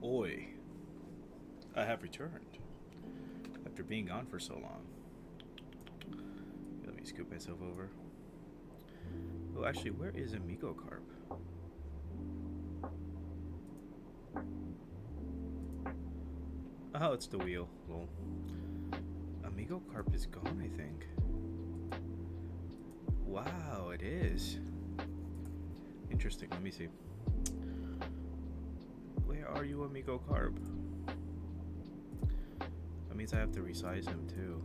Oi, I have returned after being gone for so long. Let me scoop myself over. Oh, actually, where is Amigo Carp? Oh, it's the wheel. Well, Amigo Carp is gone, I think. Wow, it is. Interesting. Let me see. Where are you, Amigo Carp? That means I have to resize him too.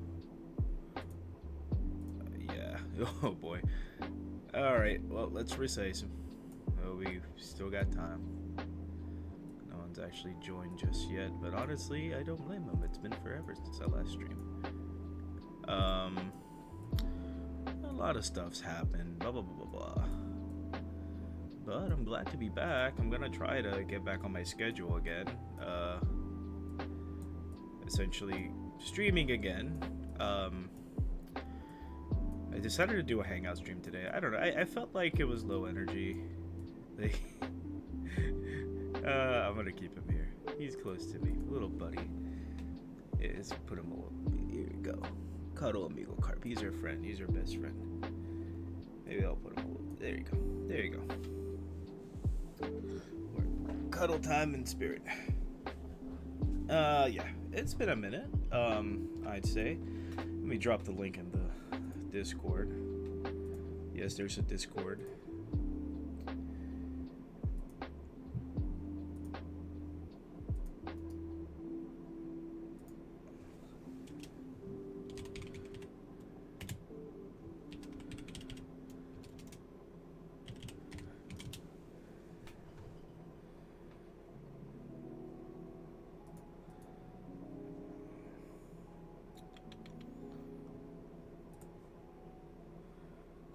Yeah. Oh boy. Alright, well, let's resize him. Oh, we've still got time. No one's actually joined just yet, but honestly, I don't blame him. It's been forever since I last streamed. A lot of stuff's happened, blah blah blah blah blah. But I'm glad to be back. I'm gonna try to get back on my schedule again. Essentially streaming again. I decided to do a Hangout stream today. I don't know. I felt like it was low energy. I'm gonna keep him here. He's close to me, little buddy. Let's put him all. Here we go. Cuddle Amigo Carp. He's your friend. He's your best friend. Maybe I'll put him a little. There you go. There you go. Cuddle time in spirit. Yeah, it's been a minute. I'd say. Let me drop the link in the Discord. Yes, there's a Discord.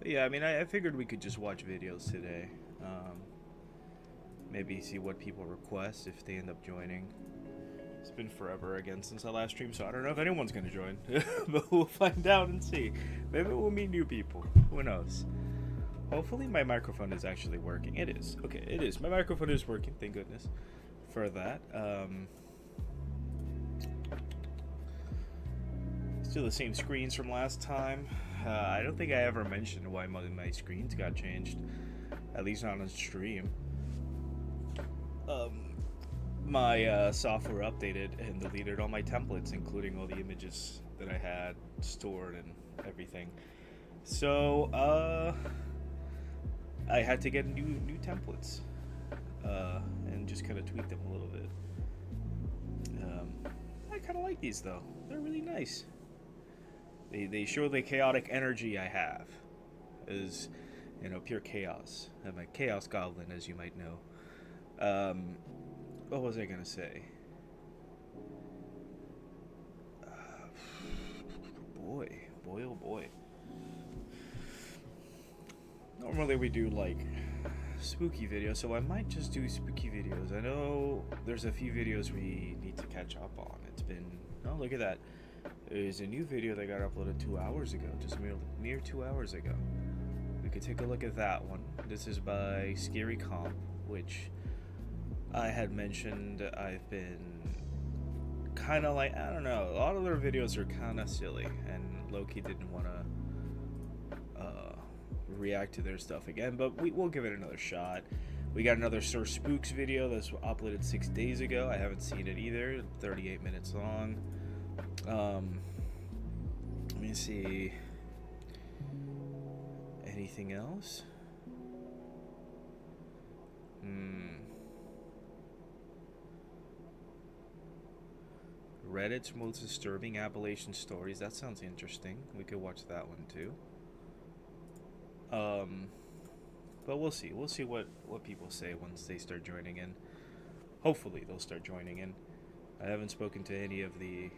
Yeah, I mean, I figured we could just watch videos today. Maybe see what people request if they end up joining. It's been forever again since I last streamed, so I don't know if anyone's going to join. But we'll find out and see. Maybe we'll meet new people. Who knows? Hopefully my microphone is actually working. It is. Okay, it is. My microphone is working, thank goodness for that. Still the same screens from last time. I don't think I ever mentioned why my screens got changed, at least not on stream. My software updated and deleted all my templates, including all the images that I had stored and everything. So I had to get new templates and just kind of tweak them a little bit. I kind of like these though; they're really nice. They show the chaotic energy I have, as pure chaos. I'm a chaos goblin, as you might know. What was I gonna say? Boy, oh boy. Normally we do like spooky videos, so I might just do spooky videos. I know there's a few videos we need to catch up on. It's been, oh look at that. There's a new video that got uploaded 2 hours ago, just mere 2 hours ago. We could take a look at that one. This is by Scary Comp, which I had mentioned. I've been kind of like, I don't know, a lot of their videos are kind of silly, and Loki didn't want to react to their stuff again, but we'll give it another shot. We got another Sir Spooks video that's uploaded 6 days ago. I haven't seen it either. 38 minutes long. Let me see. Anything else? Reddit's most disturbing Appalachian stories. That sounds interesting. We could watch that one too. But we'll see. We'll see what people say once they start joining in. Hopefully they'll start joining in. I haven't spoken to any of the,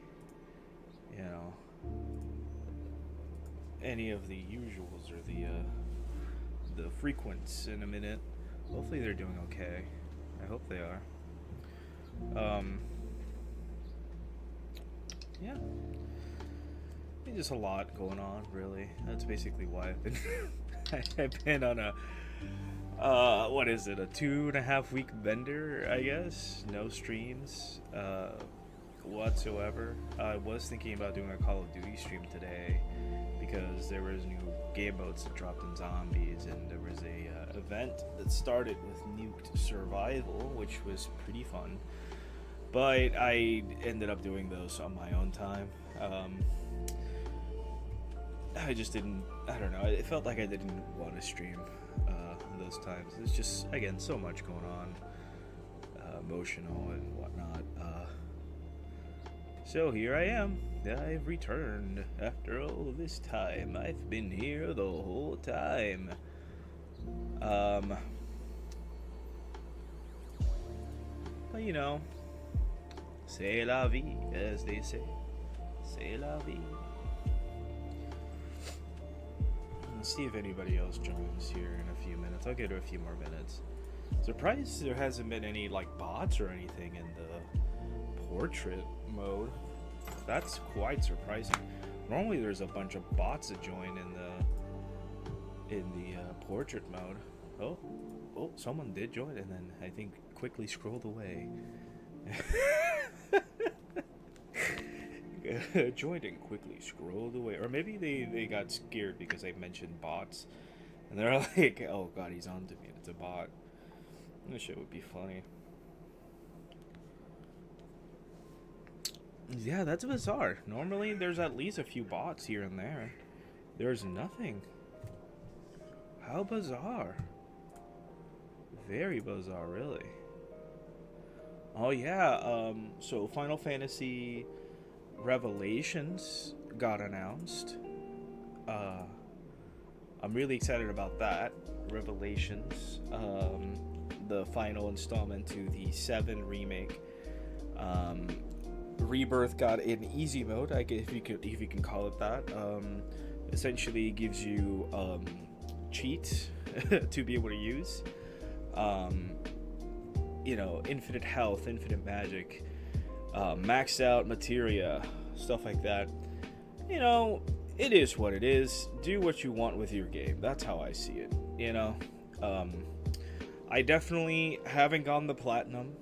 any of the usuals or the frequents in a minute. Hopefully they're doing okay. I hope they are. Yeah. There's just a lot going on, really. That's basically why I've been I've been on a what is it, a 2.5 week bender, I guess. No streams whatsoever. I was thinking about doing a Call of Duty stream today because there was new game modes that dropped in Zombies, and there was a event that started with Nuked Survival, which was pretty fun. But I ended up doing those on my own time. I just didn't, I don't know, it felt like I didn't want to stream those times. There's just, again, so much going on, emotional and whatnot. So here I am. I've returned after all this time. I've been here the whole time. But you know, c'est la vie, as they say. C'est la vie. Let's see if anybody else joins here in a few minutes. I'll get to a few more minutes. Surprised there hasn't been any like bots or anything in the portrait mode. That's quite surprising. Normally there's a bunch of bots that join in the portrait mode. Oh, someone did join and then I think quickly scrolled away. Joined and quickly scrolled away. Or maybe they got scared because I mentioned bots. And they're like, oh god, he's on to me. It's a bot. This shit would be funny. Yeah, that's bizarre. Normally there's at least a few bots here and there. There's nothing. How bizarre. Very bizarre, really. Oh yeah, so Final Fantasy Revelations got announced. I'm really excited about that. Revelations, the final installment to the 7 remake. Rebirth got an easy mode, I guess, if you can call it that. Essentially gives you cheats to be able to use. Infinite health, infinite magic, maxed out materia, stuff like that. It is what it is. Do what you want with your game. That's how I see it. I definitely haven't gotten the platinum,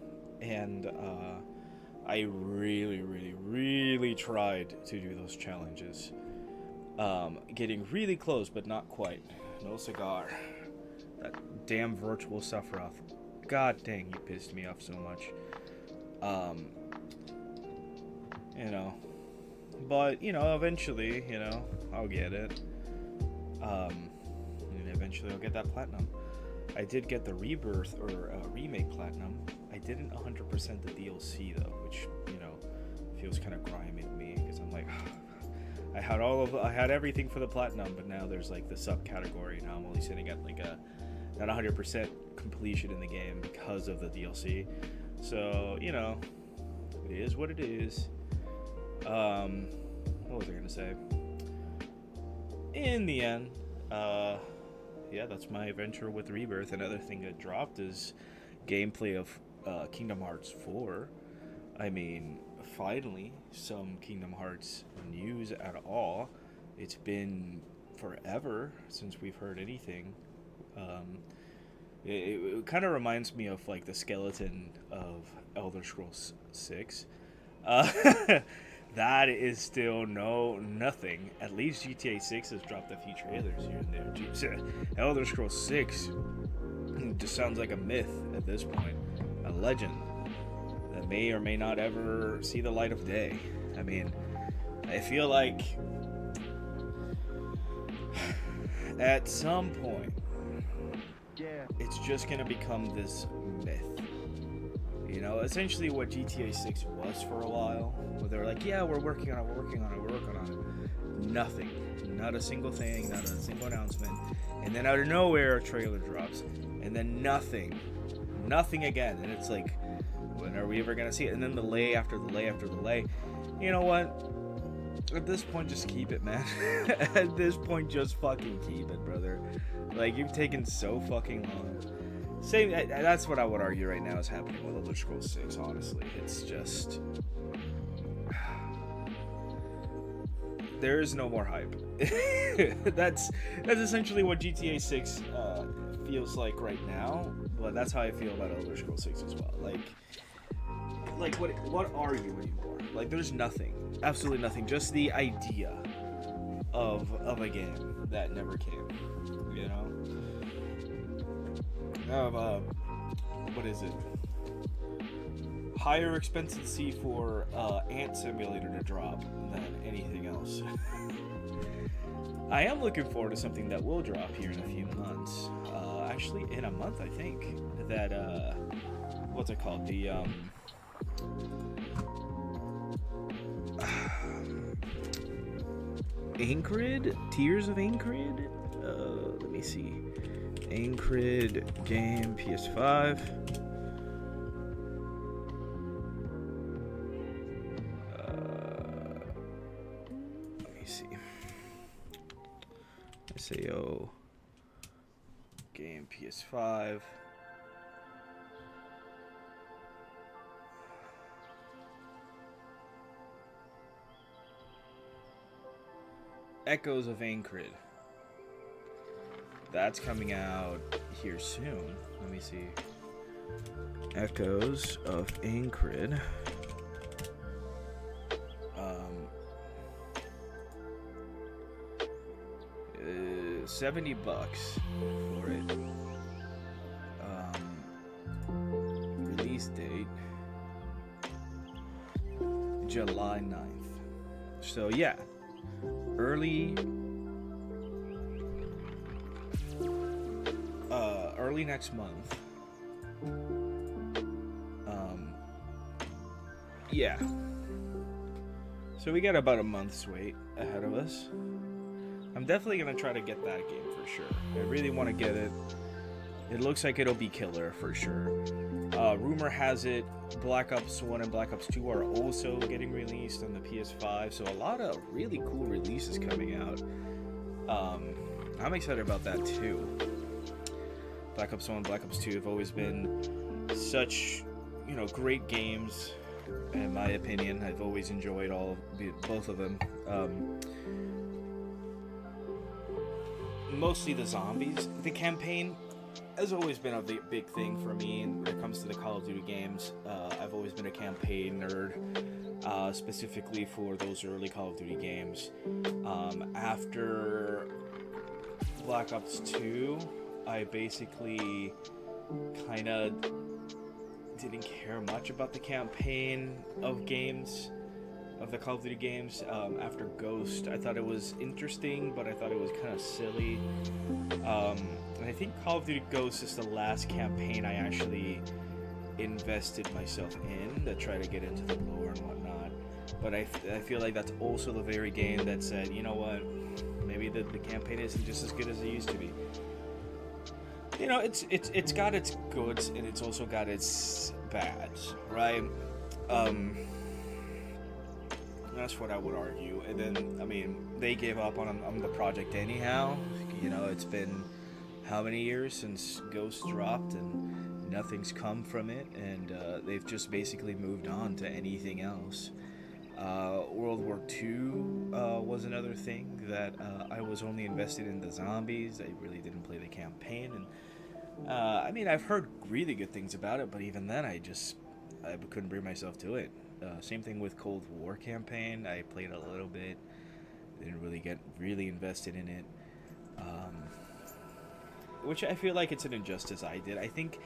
and I really, really, really tried to do those challenges. Getting really close, but not quite. No cigar. That damn virtual Sephiroth. God dang, he pissed me off so much. But, eventually, I'll get it. And eventually I'll get that platinum. I did get the Rebirth, or Remake platinum. I didn't 100% the DLC, though, which, feels kind of grimy to me, because I'm like, I had everything for the platinum, but now there's, like, the subcategory. Now I'm only sitting at, like, not 100% completion in the game because of the DLC. So, it is what it is. What was I gonna say? In the end, that's my adventure with Rebirth. Another thing that dropped is gameplay of Kingdom Hearts 4. I mean, finally, some Kingdom Hearts news at all. It's been forever since we've heard anything. It kind of reminds me of like the skeleton of Elder Scrolls 6. That is still nothing. At least GTA 6 has dropped a few trailers here and there. Jeez, Elder Scrolls 6 just sounds like a myth at this point, a legend that may or may not ever see the light of day. I mean, I feel like at some point it's just gonna become this myth. You know, essentially what GTA 6 was for a while, where they're like, yeah, we're working on it, we're working on it, we're working on it. Nothing. Not a single thing, not a single announcement. And then out of nowhere, a trailer drops. And then nothing. Nothing again. And it's like, when are we ever going to see it? And then delay after delay after delay. You know what? At this point, just keep it, man. At this point, just fucking keep it, brother. Like, you've taken so fucking long. Same. That's what I would argue right now is happening with Elder Scrolls 6, honestly. It's just... there is no more hype. That's essentially what GTA 6 feels like right now, but that's how I feel about Elder Scrolls 6 as well. Like what are you anymore? Like, there's nothing, absolutely nothing. Just the idea of a game that never came. You know, what is it? Higher expectancy for Ant Simulator to drop than anything else. I am looking forward to something that will drop here in a few months. Actually, in a month, I think. That, what's it called? The, Aincrid? Tears of Aincrid? Let me see. Aincrid game, PS5. SAO game, PS5. Echoes of Aincrid. That's coming out here soon. Let me see. Echoes of Aincrid. $70 for it. Release date July 9th. So yeah, early next month. Yeah. So we got about a month's wait ahead of us. I'm definitely going to try to get that game for sure. I really want to get it. It looks like it'll be killer for sure. Rumor has it Black Ops 1 and Black Ops 2 are also getting released on the PS5. So a lot of really cool releases coming out. I'm excited about that too. Black Ops 1, Black Ops 2 have always been such, great games. In my opinion, I've always enjoyed both of them. Mostly the zombies. The campaign has always been a big thing for me when it comes to the Call of Duty games. I've always been a campaign nerd, specifically for those early Call of Duty games. After Black Ops 2, I basically kind of didn't care much about the campaign of games. Of the Call of Duty games. After Ghost, I thought it was interesting, but I thought it was kind of silly. And I think Call of Duty Ghost is the last campaign I actually invested myself in to try to get into the lore and whatnot. But I feel like that's also the very game that said, you know what, maybe the campaign isn't just as good as it used to be. It's got its goods and it's also got its bads, right? That's what I would argue. And then, they gave up on the project anyhow. It's been how many years since Ghost dropped and nothing's come from it. And they've just basically moved on to anything else. World War II was another thing that I was only invested in the zombies. I really didn't play the campaign. And I've heard really good things about it, but even then I couldn't bring myself to it. Same thing with Cold War campaign. I played a little bit. Didn't really get really invested in it. Which I feel like it's an injustice I did. I think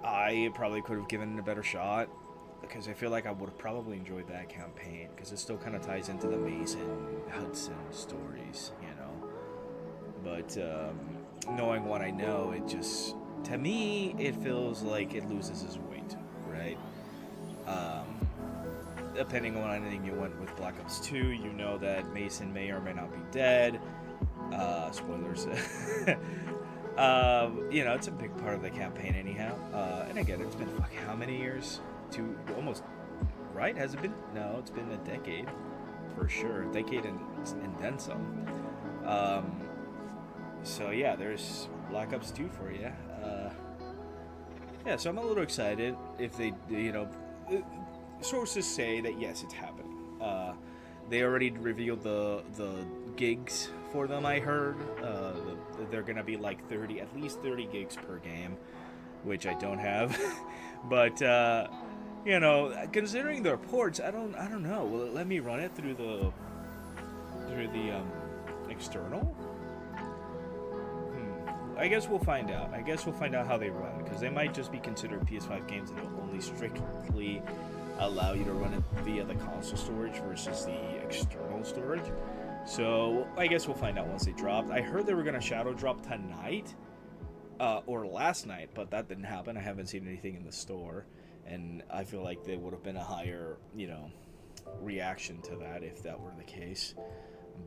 I probably could have given it a better shot. Because I feel like I would have probably enjoyed that campaign. Because it still kind of ties into the Mason Hudson stories, But knowing what I know, it just... To me, it feels like it loses its weight, right? Depending on anything you went with Black Ops 2, you know that Mason may or may not be dead. Spoilers. It's a big part of the campaign anyhow. And again, it's been how many years? Almost, right? Has it been? No, it's been a decade for sure. A decade and then some. So yeah, there's Black Ops 2 for you. So I'm a little excited if they, sources say that yes, it's happening. They already revealed the gigs for them. I heard they're gonna be like at least 30 gigs per game, which I don't have. But considering the reports, I don't know. Will it let me run it through the external? I guess we'll find out. How they run, because they might just be considered PS5 games that will only strictly allow you to run it via the console storage versus the external storage. So I guess we'll find out once they drop. I heard they were going to shadow drop tonight or last night, but that didn't happen. I haven't seen anything in the store, and I feel like there would have been a higher, reaction to that if that were the case.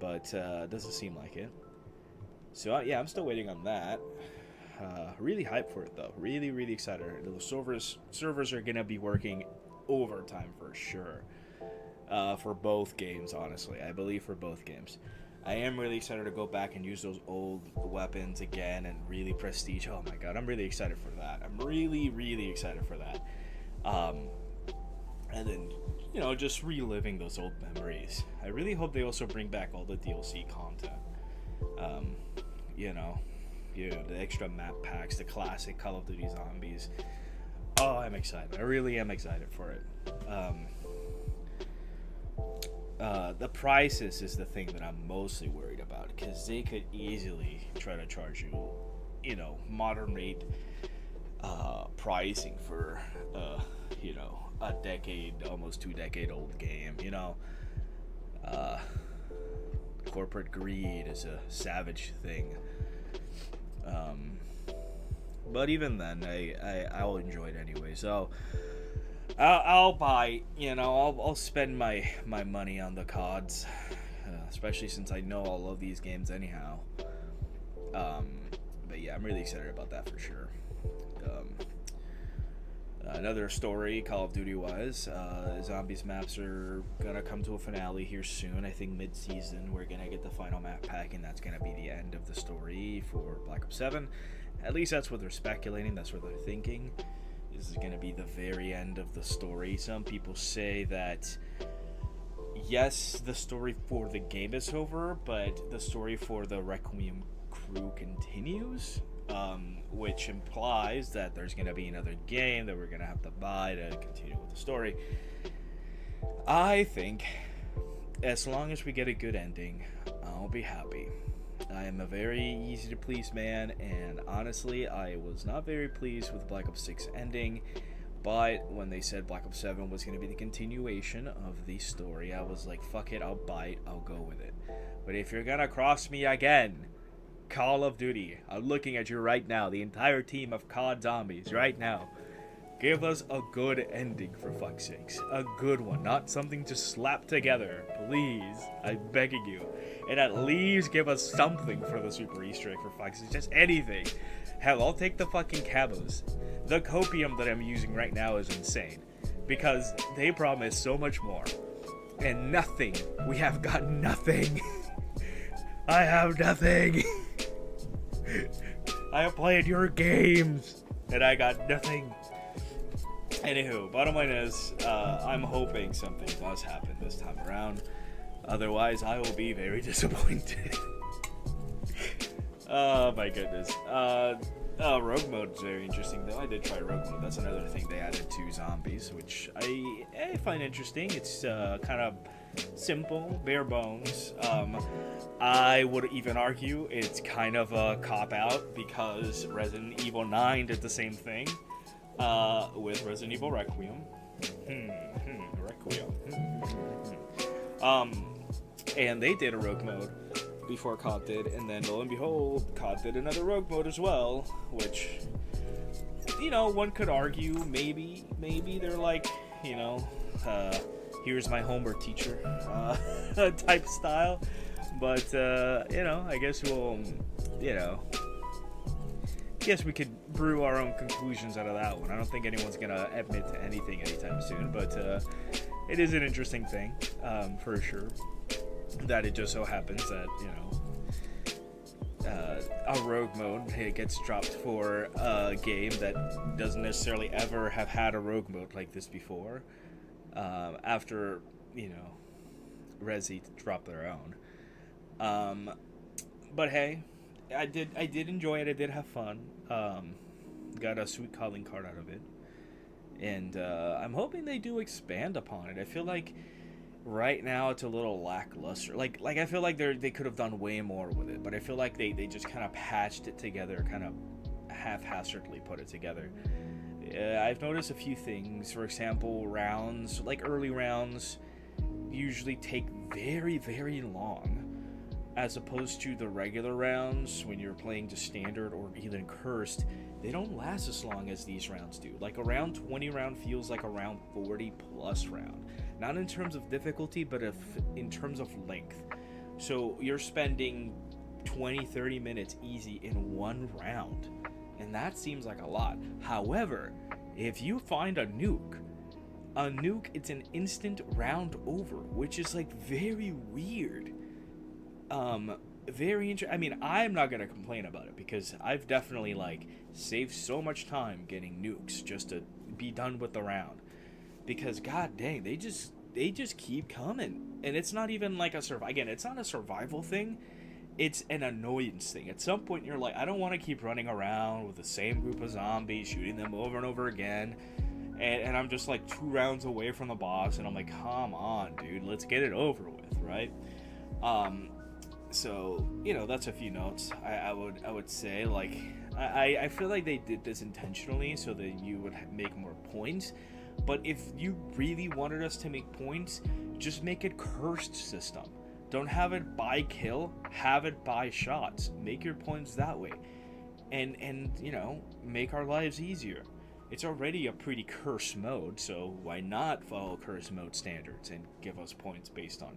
But it doesn't seem like it. So I'm still waiting on that. Really hyped for it though. Really, really excited. The servers are gonna be working overtime for sure. For both games, honestly, I believe for both games. I am really excited to go back and use those old weapons again and really prestige. Oh my god, I'm really excited for that. I'm really, really excited for that. And then, just reliving those old memories. I really hope they also bring back all the DLC content. The extra map packs, the classic Call of Duty Zombies. Oh, I'm excited. I really am excited for it. The prices is the thing that I'm mostly worried about, because they could easily try to charge you, modern rate pricing for, a decade, almost 2-decade old game, corporate greed is a savage thing. But even then, I'll enjoy it anyway. So I'll buy, I'll spend my money on the CODs, especially since I know all of these games anyhow. But yeah, I'm really excited about that for sure. Another story, Call of Duty wise, Zombies maps are gonna come to a finale here soon. I think mid-season we're gonna get the final map pack, and that's gonna be the end of the story for Black Ops 7. At least that's what they're speculating, that's what they're thinking. This is gonna be the very end of the story. Some people say that yes, the story for the game is over, but the story for the Requiem crew continues. Which implies that there's going to be another game that we're going to have to buy to continue with the story. I think as long as we get a good ending, I'll be happy. I am a very easy to please man, and honestly, I was not very pleased with Black Ops 6 ending, but when they said Black Ops 7 was going to be the continuation of the story, I was like, fuck it, I'll bite, I'll go with it. But if you're going to cross me again, Call of Duty, I'm looking at you right now, the entire team of COD Zombies right now. Give us a good ending, for fuck's sakes. A good one, not something just slapped together. Please, I'm begging you. And at least give us something for the Super Easter egg, for fuck's sake. Just anything. Hell, I'll take the fucking camos. The copium that I'm using right now is insane, because they promise so much more. And nothing. We have got nothing. I have nothing. I have played your games, and I got nothing. Anywho, bottom line is, I'm hoping something does happen this time around. Otherwise, I will be very disappointed. Oh my goodness. Rogue mode is very interesting, though. I did try rogue mode. That's another thing they added to Zombies, which I find interesting. It's kind of simple, bare bones. I would even argue it's kind of a cop-out, because Resident Evil 9 did the same thing with Resident Evil Requiem. And they did a rogue mode before COD did, and then lo and behold, COD did another rogue mode as well, which, one could argue maybe they're like, you know, here's my homework teacher type style. But, you know, I guess we'll, you know, guess we could brew our own conclusions out of that one. I don't think anyone's going to admit to anything anytime soon, but it is an interesting thing, for sure, that it just so happens that, you know, a rogue mode gets dropped for a game that doesn't necessarily ever have had a rogue mode like this before, after, you know, Resi dropped their own. But hey, I did enjoy it. I did have fun. Got a sweet calling card out of it, and I'm hoping they do expand upon it. I feel like right now it's a little lackluster. Like I feel like they could have done way more with it, but I feel like they just kind of patched it together, kind of haphazardly put it together. I've noticed a few things. For example, rounds, like early rounds, usually take very, very long, as opposed to the regular rounds when you're playing just standard or even cursed. They don't last as long as these rounds do. Like a round 20 round feels like a round 40 plus round. Not in terms of difficulty, but in terms of length. So you're spending 20-30 minutes easy in one round, and that seems like a lot. However, if you find a nuke, it's an instant round over, which is like very weird. Very interesting. I mean, I'm not gonna complain about it because I've definitely like saved so much time getting nukes just to be done with the round. Because god dang, they just keep coming, and it's not even like it's not a survival thing. It's an annoyance thing. At some point, you're like, I don't want to keep running around with the same group of zombies, shooting them over and over again. And I'm just like 2 rounds away from the boss, and I'm like, come on, dude, let's get it over with, right? So, you know, that's a few notes. I would say, like, I feel like they did this intentionally so that you would make more points. But if you really wanted us to make points, just make it cursed system. Don't have it by kill, have it by shots. Make your points that way. And you know, make our lives easier. It's already a pretty cursed mode, so why not follow curse mode standards and give us points based on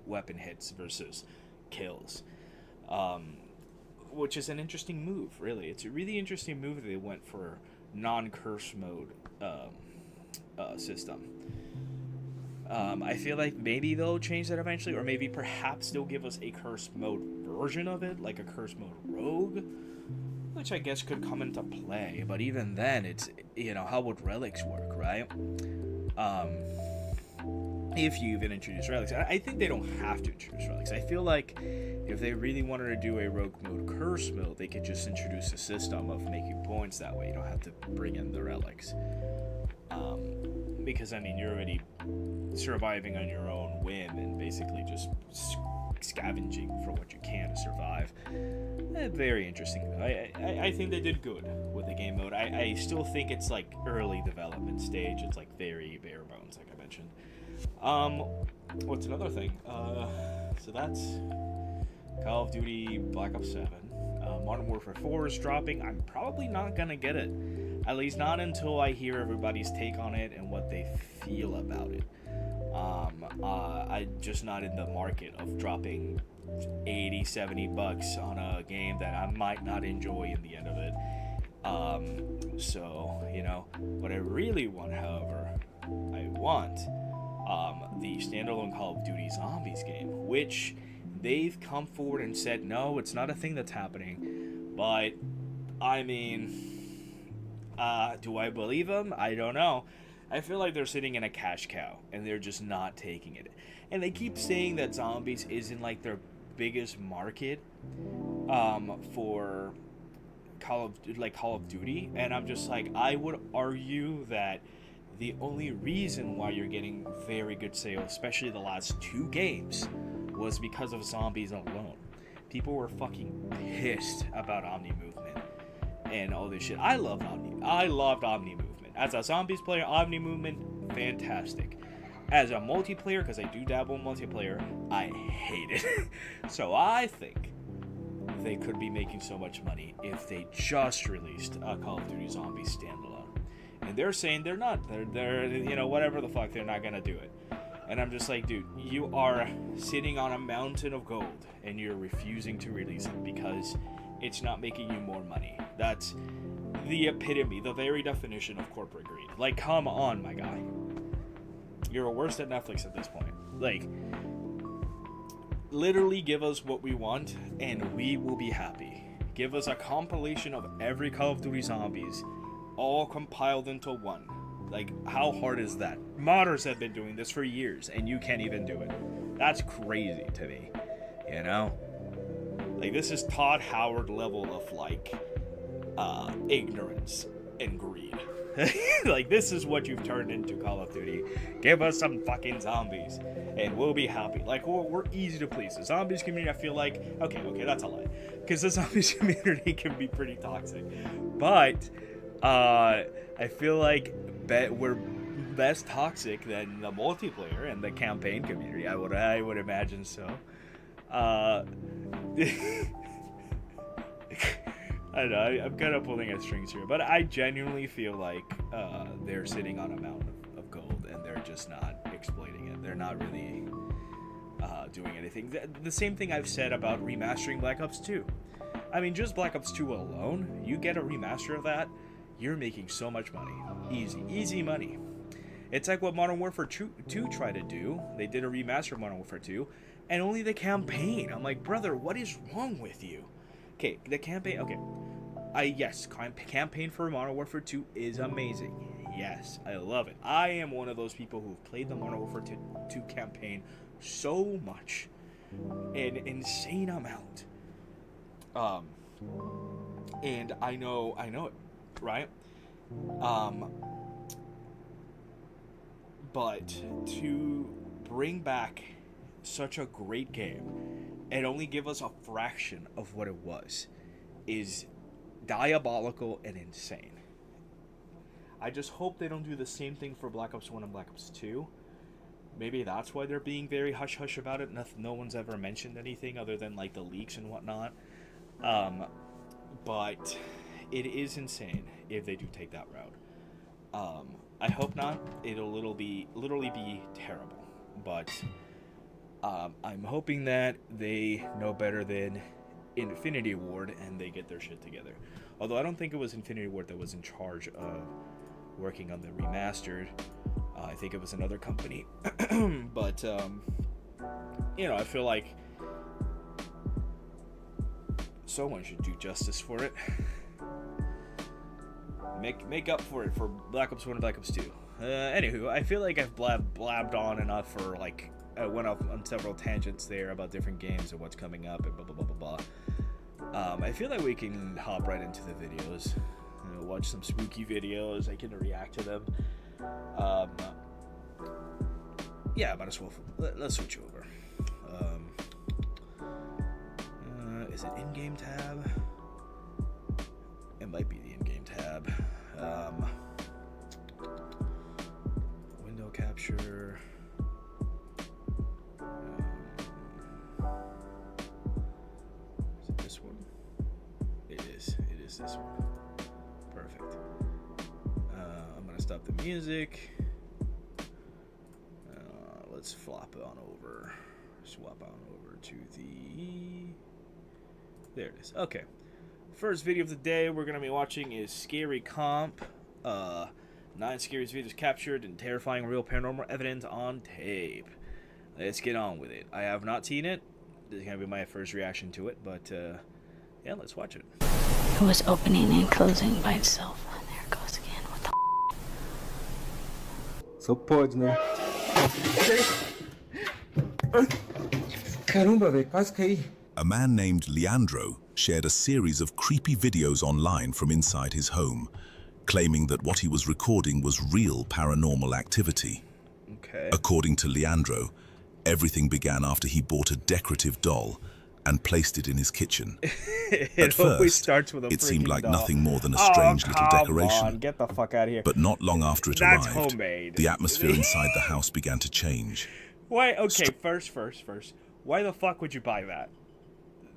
weapon hits versus kills, which is an interesting move, really. It's a really interesting move that they went for non-curse mode system. I feel like maybe they'll change that eventually, or maybe perhaps they'll give us a curse mode version of it, like a curse mode rogue, which I guess could come into play. But even then, it's, you know, how would relics work, right? If you even introduce relics. I think they don't have to introduce relics. I feel like if they really wanted to do a rogue mode curse mode, they could just introduce a system of making points that way. You don't have to bring in the relics. Because, I mean, you're already surviving on your own whim and basically just scavenging for what you can to survive. Very interesting, though. I think they did good with the game mode. I still think it's like early development stage. It's like very bare bones, like I mentioned. What's another thing? So that's Call of Duty Black Ops 7. Modern Warfare 4 is dropping. I'm probably not gonna get it. At least not until I hear everybody's take on it and what they feel about it. I'm just not in the market of dropping $80-$70 on a game that I might not enjoy in the end of it. So, you know, what I really want, however, I want the standalone Call of Duty Zombies game, which they've come forward and said, no, it's not a thing that's happening. But, I mean, do I believe them? I don't know. I feel like they're sitting in a cash cow, and they're just not taking it. And they keep saying that zombies isn't, like, their biggest market for Call of Duty. And I'm just like, I would argue that the only reason why you're getting very good sales, especially the last 2 games, was because of zombies alone. People were fucking pissed about Omni movement and all this shit. I loved Omni movement. As a zombies player, Omni movement, fantastic. As a multiplayer, because I do dabble in multiplayer, I hate it. So I think they could be making so much money if they just released a Call of Duty Zombies standalone. And they're saying they're not. They're you know, whatever the fuck, they're not gonna do it. And I'm just like, dude, you are sitting on a mountain of gold and you're refusing to release it because it's not making you more money. That's the epitome, the very definition of corporate greed. Like, come on, my guy. You're worse than Netflix at this point. Like, literally give us what we want and we will be happy. Give us a compilation of every Call of Duty Zombies, all compiled into one. Like, how hard is that? Modders have been doing this for years, and you can't even do it. That's crazy to me, you know? Like, this is Todd Howard level of, like, ignorance and greed. Like, this is what you've turned into, Call of Duty. Give us some fucking zombies, and we'll be happy. Like, we're easy to please. The zombies community, I feel like... Okay, that's a lie. Because the zombies community can be pretty toxic. But, I feel like we're less toxic than the multiplayer and the campaign community. I would imagine so. I don't know, I'm kind of pulling at strings here, but I genuinely feel like they're sitting on a mountain of gold and they're just not exploiting it. They're not really doing anything. The same thing I've said about remastering Black Ops 2. I mean, just Black Ops 2 alone, you get a remaster of that, you're making so much money. Easy money. It's like what Modern Warfare 2 tried to do. They did a remaster of Modern Warfare 2, and only the campaign. I'm like, brother, what is wrong with you? Okay, the campaign, okay. Yes, campaign for Modern Warfare 2 is amazing. Yes, I love it. I am one of those people who've played the Modern Warfare 2 campaign so much. An insane amount. And I know it, right? But to bring back such a great game and only give us a fraction of what it was is diabolical and insane. I just hope they don't do the same thing for Black Ops 1 and Black Ops 2. Maybe that's why they're being very hush-hush about it. No one's ever mentioned anything other than, like, the leaks and whatnot. But it is insane if they do take that route. I hope not. It'll literally be terrible. But I'm hoping that they know better than Infinity Ward and they get their shit together. Although I don't think it was Infinity Ward that was in charge of working on the remastered. I think it was another company. But, you know, I feel like someone should do justice for it. Make up for it for Black Ops 1 and Black Ops 2. Anywho, I feel like I've blabbed on enough for, like, I went off on several tangents there about different games and what's coming up and blah, blah, blah, blah, blah. I feel like we can hop right into the videos. You know, watch some spooky videos. I can react to them. Yeah, might as well. Let's switch over. Is it in-game tab? It might be the in-game tab. Window capture. Is it this one? It is. It is this one. Perfect. I'm gonna stop the music. Let's swap on over to the... There it is. Okay. First video of the day we're going to be watching is Scary Comp. 9 scariest videos captured and terrifying real paranormal evidence on tape. Let's get on with it. I have not seen it. This is going to be my first reaction to it, but yeah, let's watch it. It was opening and closing by itself. There it goes again. What the Só pode, né? Caramba, velho, quase caí. A man named Leandro shared a series of creepy videos online from inside his home, claiming that what he was recording was real paranormal activity. Okay. According to Leandro, everything began after he bought a decorative doll and placed it in his kitchen. It always starts with a it seemed like doll. nothing more than a strange little decoration. On, get the fuck out of here. But not long after it That's arrived, homemade. the atmosphere inside the house began to change. Why? Okay, first. Why the fuck would you buy that?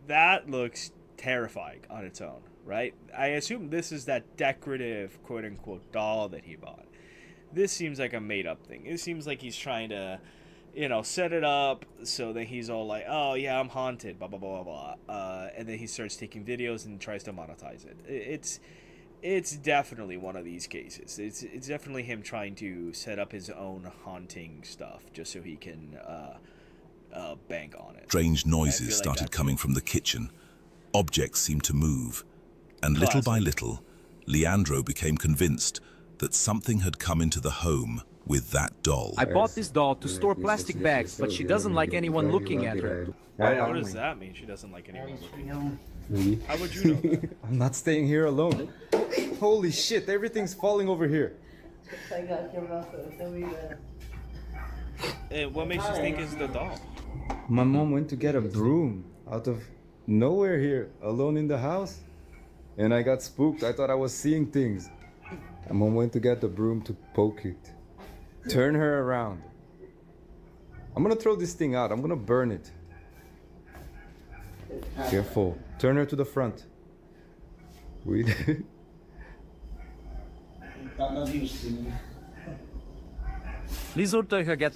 That looks terrifying on its own, right? I assume this is that decorative quote unquote doll that he bought. This seems like a made up thing. It seems like he's trying to, set it up so that he's all like, oh yeah, I'm haunted, blah blah blah blah blah, and then he starts taking videos and tries to monetize it. It's definitely one of these cases. It's definitely him trying to set up his own haunting stuff just so he can bank on it. Strange noises started coming from the kitchen. Objects seemed to move, and little by little, Leandro became convinced that something had come into the home with that doll. I bought this doll to store plastic bags, but she doesn't like anyone looking at her. What does that mean? She doesn't like anyone looking. How would you know? I'm not staying here alone. Holy shit, everything's falling over here. What makes you think it's the doll? My mom went to get a broom out of nowhere here, alone in the house. And I got spooked. I thought I was seeing things. My mom went to get the broom to poke it. Turn her around. I'm gonna throw this thing out. I'm gonna burn it. Careful. Turn her to the front. Wait. Lizard get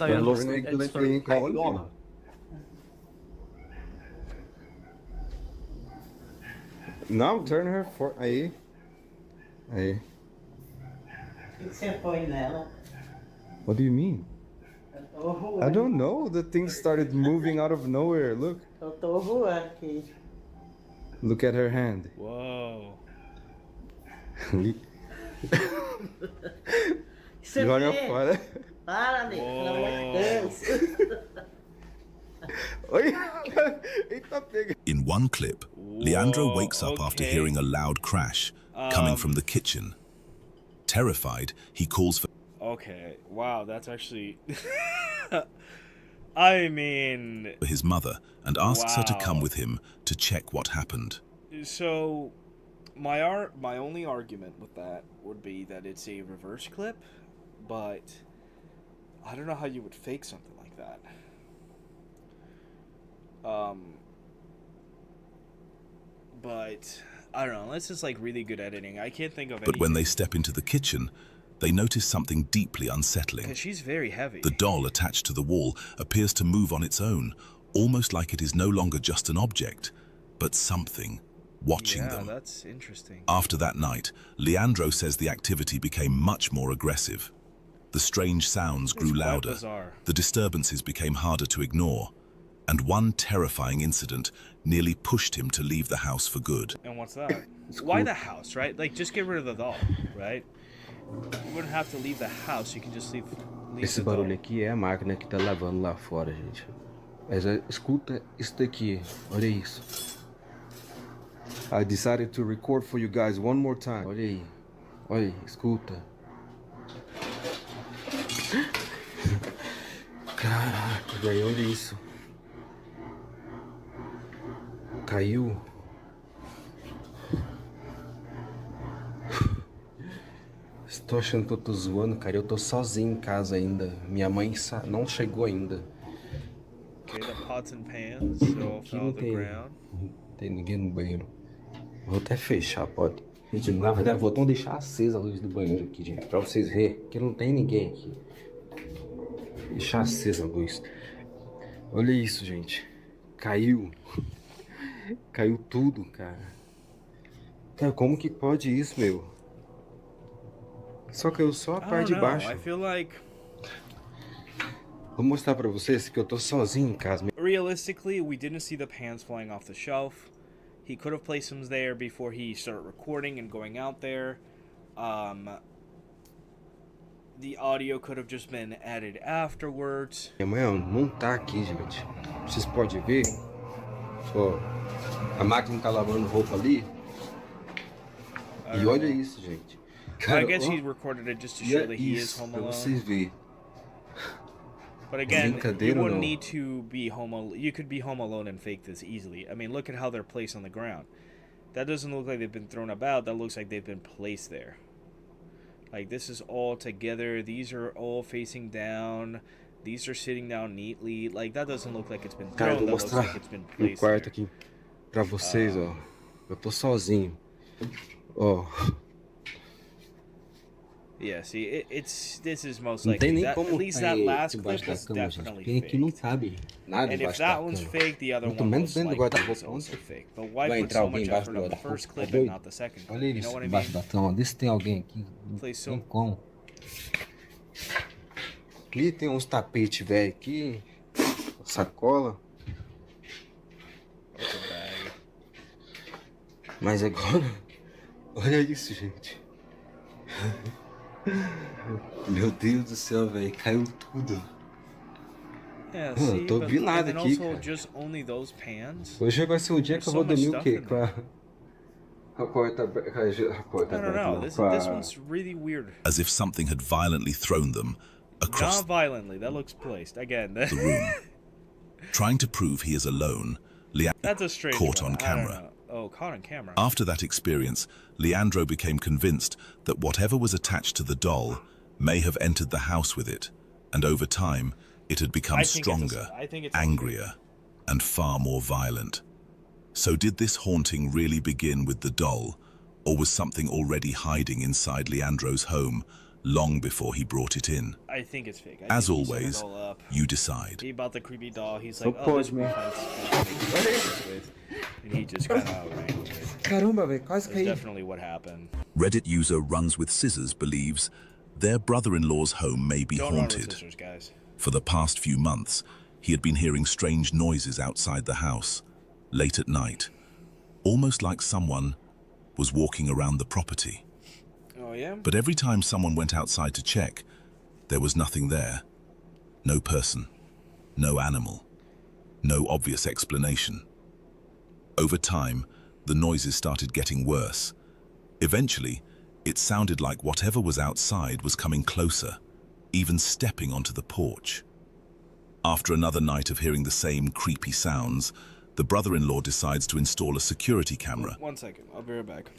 Now turn her for aí. Aí. O que você põe nela? What do you mean? I don't know. The thing started moving out of nowhere. Look. Eu tô voando aqui. Look at her hand. Whoa. Você Joga vê? fora. Para, Nick, pelo amor de Deus. Oi. Eita, pega. In one clip, Leandro Whoa, wakes up after okay. hearing a loud crash coming from the kitchen. Terrified, he calls for Okay. Wow, that's actually. I mean. his mother and asks her to come Wow. with him to check what happened. So, my only argument with that would be that it's a reverse clip, but I don't know how you would fake something like that. But I don't know. Unless it's like really good editing, I can't think of anything. But when they step into the kitchen, they notice something deeply unsettling. Because she's very heavy. The doll attached to the wall appears to move on its own, almost like it is no longer just an object, but something watching them. Yeah, that's interesting. After that night, Leandro says the activity became much more aggressive. The strange sounds grew It's quite louder, bizarre. the disturbances became harder to ignore, and one terrifying incident nearly pushed him to leave the house for good. And what's that? Why the house, right? Like, just get rid of the doll, right? You wouldn't have to leave the house. You can just leave Esse the doll. barulho aqui é a máquina que tá lavando lá fora, gente. Mas escuta isso daqui, olha isso. I decided to record for you guys one more time. Olha aí, escuta. Caraca, velho, olha isso. Caiu. Estou achando que eu tô zoando, cara. Eu tô sozinho em casa ainda. Minha mãe não chegou ainda. Okay, the pots and pans all Aqui fell não on the tem, ground. não tem ninguém no banheiro. Vou até fechar, pode. Gente, na verdade, vou até deixar acesa a luz do banheiro aqui, gente. Pra vocês verem que não tem ninguém aqui. Deixar acesa a luz. Olha isso, gente. Caiu. Caiu tudo, cara. Cara, como que pode isso, meu? Só caiu só a I don't parte de know. baixo. I feel like Vou mostrar pra vocês que eu tô sozinho em casa. realistically, we didn't see the pans flying off the shelf. He could have placed them there before he started recording and going out there. The audio could have just been added afterwards. Minha mãe não tá aqui, gente. Vocês podem ver. Ó, a máquina tá lavando roupa ali. E olha isso, gente. I guess ó, he recorded it just to e show é that he is isso, home pra alone. vocês verem. But again, you Brincadeira, wouldn't não. need to be home. You could be home alone and fake this easily. I mean, look at how they're placed on the ground. That doesn't look like they've been thrown about. That looks like they've been placed there. Like, this is all together. These are all facing down. These are sitting down neatly. Like, that doesn't look like it's been Cara, thrown. vou That looks mostrar like it's been no placed quarto there. aqui pra vocês, ó. Eu tô sozinho. Ó, Yeah, see, this is most não tem likely nem that, como at least tá that aí last embaixo clip da was cama, gente. definitely Quem aqui não fake. sabe nada And if embaixo da that one's cama. fake, the other Muito one menos most dentro do likely is guarda-roupa. also fake. But why Vai put entrar so alguém much embaixo effort do on the guarda-roupa? first Tá clip and doido? not the second? Olha You isso know what I embaixo mean? da cama. Vê se tem alguém aqui. Não Play tem so- como. Ali tem uns tapetes velho aqui. Sacola. It's a bag. Mas agora... Olha isso, gente. Meu Deus do céu, velho. Caiu tudo. Yeah, Mano, see, eu tô but, bilado and then aqui, also cara. just only those pans. Hoje vai ser o dia There's que eu so vou much dormir o stuff quê? in Com there. a porta aberta. A porta I don't aberta, know. não. This Com a- this one's really weird. As if something had violently thrown them across Not violently. That looks placed again. the room. Trying to prove he is alone, That's a strange caught one. on I don't camera. know. Oh, caught on camera. After that experience, Leandro became convinced that whatever was attached to the doll may have entered the house with it, and over time, it had become I think it's a- stronger, I think it's a- angrier, and far more violent. So did this haunting really begin with the doll, or was something already hiding inside Leandro's home long before he brought it in? I think it's fake. I As think he set it always, all up. you decide. He bought the creepy doll. He's So like, oh, this pode, man. with, and he just kind of ran with it. Caramba, velho. Quase That's caí. definitely what happened. Reddit user Runs with Scissors believes their brother-in-law's home may be Don't run with haunted. scissors, guys. For the past few months, he had been hearing strange noises outside the house, late at night, almost like someone was walking around the property. Oh yeah. But every time someone went outside to check, there was nothing there. No person, no animal, no obvious explanation. Over time, the noises started getting worse. Eventually, it sounded like whatever was outside was coming closer, even stepping onto the porch. After another night of hearing the same creepy sounds, the brother-in-law decides to install a security camera. 1 second. I'll be right back.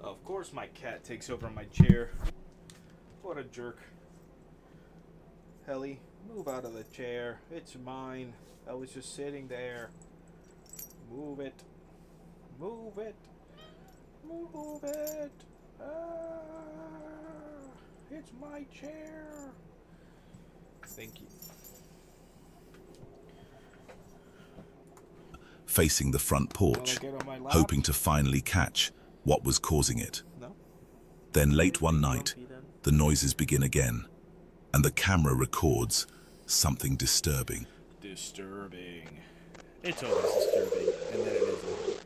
Of course my cat takes over my chair. What a jerk. Helly, move out of the chair. It's mine. I was just sitting there. Move it. Move it. Move it. Ah, it's my chair. Thank you. Facing the front porch, Wanna get on my lap? hoping to finally catch what was causing it. No? Then late one night, Grumpy then? the noises begin again, and the camera records something disturbing. Disturbing. It's always disturbing, and then it isn't.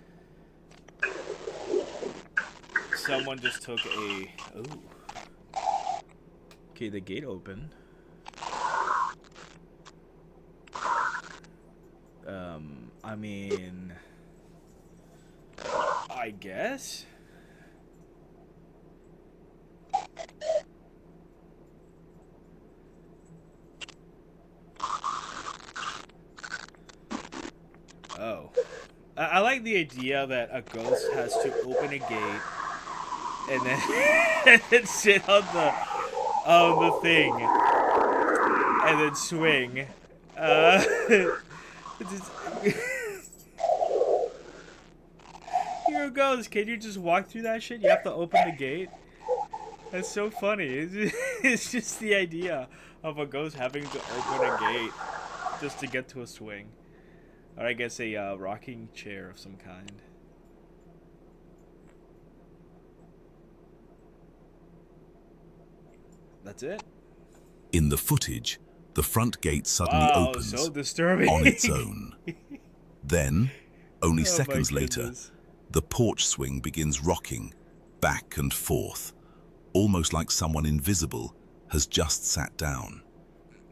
Someone just took a... Ooh. Okay, the gate opened. I mean... I guess? Oh. I like the idea that a ghost has to open a gate and then, and then sit on the thing and then swing. You're a ghost. Can you just walk through that shit? You have to open the gate? That's so funny. It's just the idea of a ghost having to open a gate just to get to a swing. Or I guess a rocking chair of some kind. That's it? In the footage, the front gate suddenly Wow, opens so disturbing. on its own. Then, only Oh my seconds later, goodness. the porch swing begins rocking back and forth, almost like someone invisible has just sat down.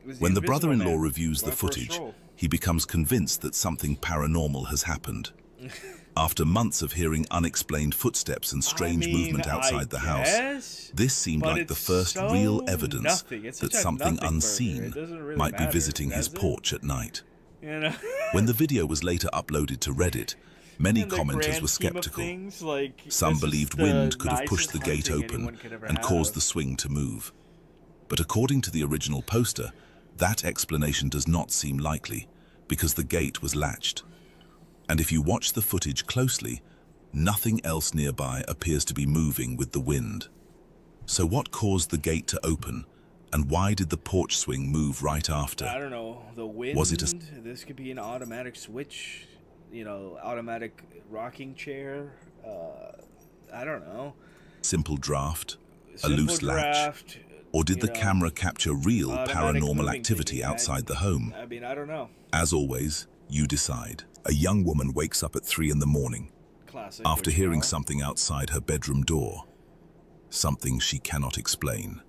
It was When the Invisible brother-in-law Man reviews the going for a footage, stroll. he becomes convinced that something paranormal has happened. After months of hearing unexplained footsteps and strange movement outside the house, this seemed like the first real evidence that something unseen might be visiting his porch at night. You know? When the video was later uploaded to Reddit, many commenters were skeptical. Some believed wind could have pushed the gate open and caused the swing to move. But according to the original poster, that explanation does not seem likely, because the gate was latched. And if you watch the footage closely, nothing else nearby appears to be moving with the wind. So what caused the gate to open, and why did the porch swing move right after? I don't know. The wind. Was it This could be an automatic switch, you know, automatic rocking chair. I don't know. Simple draft, a loose latch, or did the camera capture real paranormal activity outside the home? I mean, I don't know. As always, you decide. A young woman wakes up at 3 in the morning Classic. after hearing something outside her bedroom door. Something she cannot explain.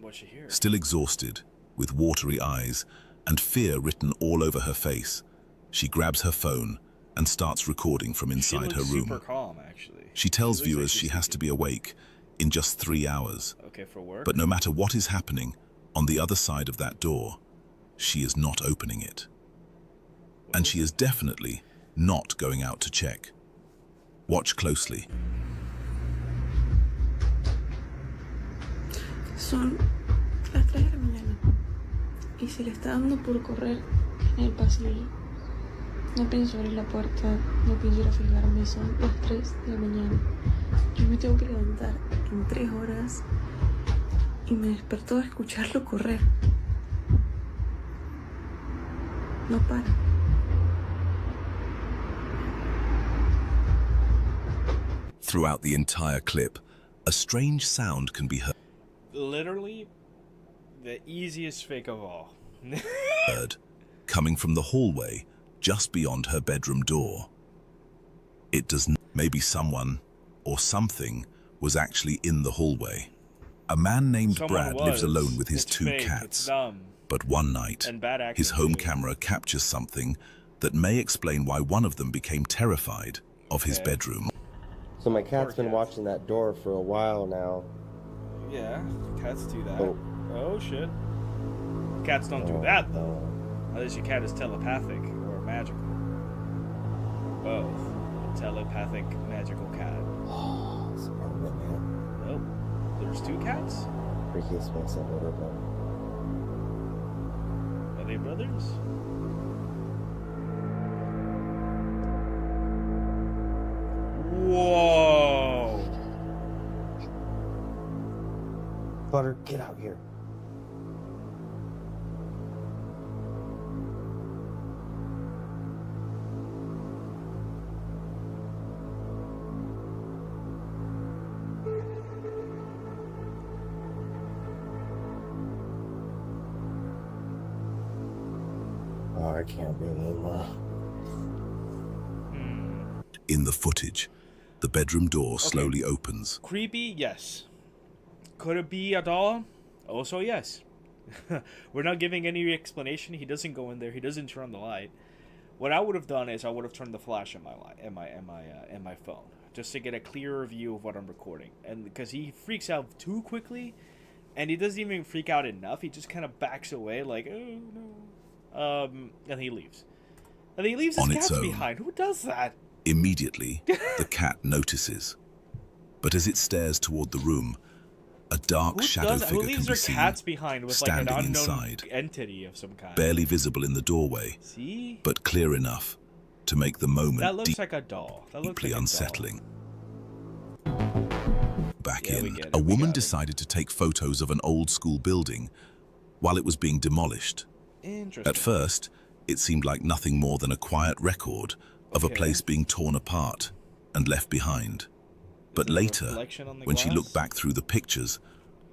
What'd she hear? Still exhausted, with watery eyes and fear written all over her face, she grabs her phone and starts recording from inside her room. Super calm, actually. She tells viewers she has to be awake in just 3 hours. Okay, for work. But no matter what is happening on the other side of that door, she is not opening it. And she is definitely not going out to check. Watch closely. Son las 3 de la mañana y se le está dando por correr en el pasillo. No pienso abrir la puerta, no pienso ir a fijarme, son las 3 de la mañana. Yo me tengo que levantar en 3 horas y me despertó a escucharlo correr. No para. Throughout the entire clip, a strange sound can be Literally, the easiest fake of all. heard, coming from the hallway just beyond her bedroom door. It does not. Maybe someone or something was actually in the hallway. A man named Brad lives alone with his 2 cats. But one night, his home camera captures something that may explain why one of them became terrified of his bedroom. So my cat's been watching that door for a while now. Yeah, cats do that. Oh. Oh shit. Cats don't do that though. Unless your cat is telepathic or magical. Both. Telepathic, magical cat. Oh, it's part of it, man. Oh, there's 2 cats? Freakiest face I've ever done. Are they brothers? Whoa! Butter, get out here. Oh, I can't bring him up. In the footage, the bedroom door slowly opens. Creepy, yes. Could it be a doll? Also, yes. We're not giving any explanation. He doesn't go in there. He doesn't turn the light. What I would have done is I would have turned the flash in my light, in my phone, just to get a clearer view of what I'm recording. And because he freaks out too quickly, and he doesn't even freak out enough, he just kind of backs away, like, oh no, and he leaves. And he leaves his cats behind. Who does that? Immediately, the cat notices. But as it stares toward the room, a dark shadow figure can be seen cats behind with standing like an unknown inside, entity of some kind. barely visible in the doorway, See? but clear enough to make the moment That looks like a doll. That looks deeply like a unsettling. Back Yeah, we in, get it, a we woman got it. decided to take photos of an old school building while it was being demolished. Interesting. At first, it seemed like nothing more than a quiet record of a place being torn apart and left behind. But there a later, reflection on the when she glass? looked back through the pictures,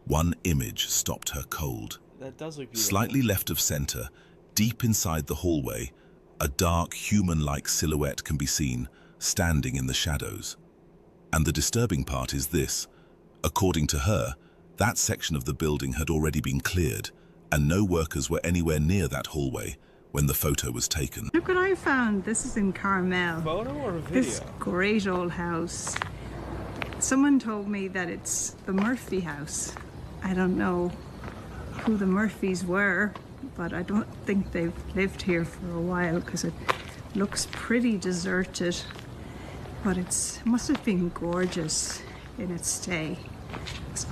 one image stopped her cold. That does look beautiful. Slightly left of center, deep inside the hallway, a dark human-like silhouette can be seen standing in the shadows. And the disturbing part is this. According to her, that section of the building had already been cleared, and no workers were anywhere near that hallway when the photo was taken. Look what I found. This is in Carmel. Photo or a video? This great old house. Someone told me that it's the Murphy house. I don't know who the Murphys were, but I don't think they've lived here for a while because it looks pretty deserted. But it must have been gorgeous in its stay. It's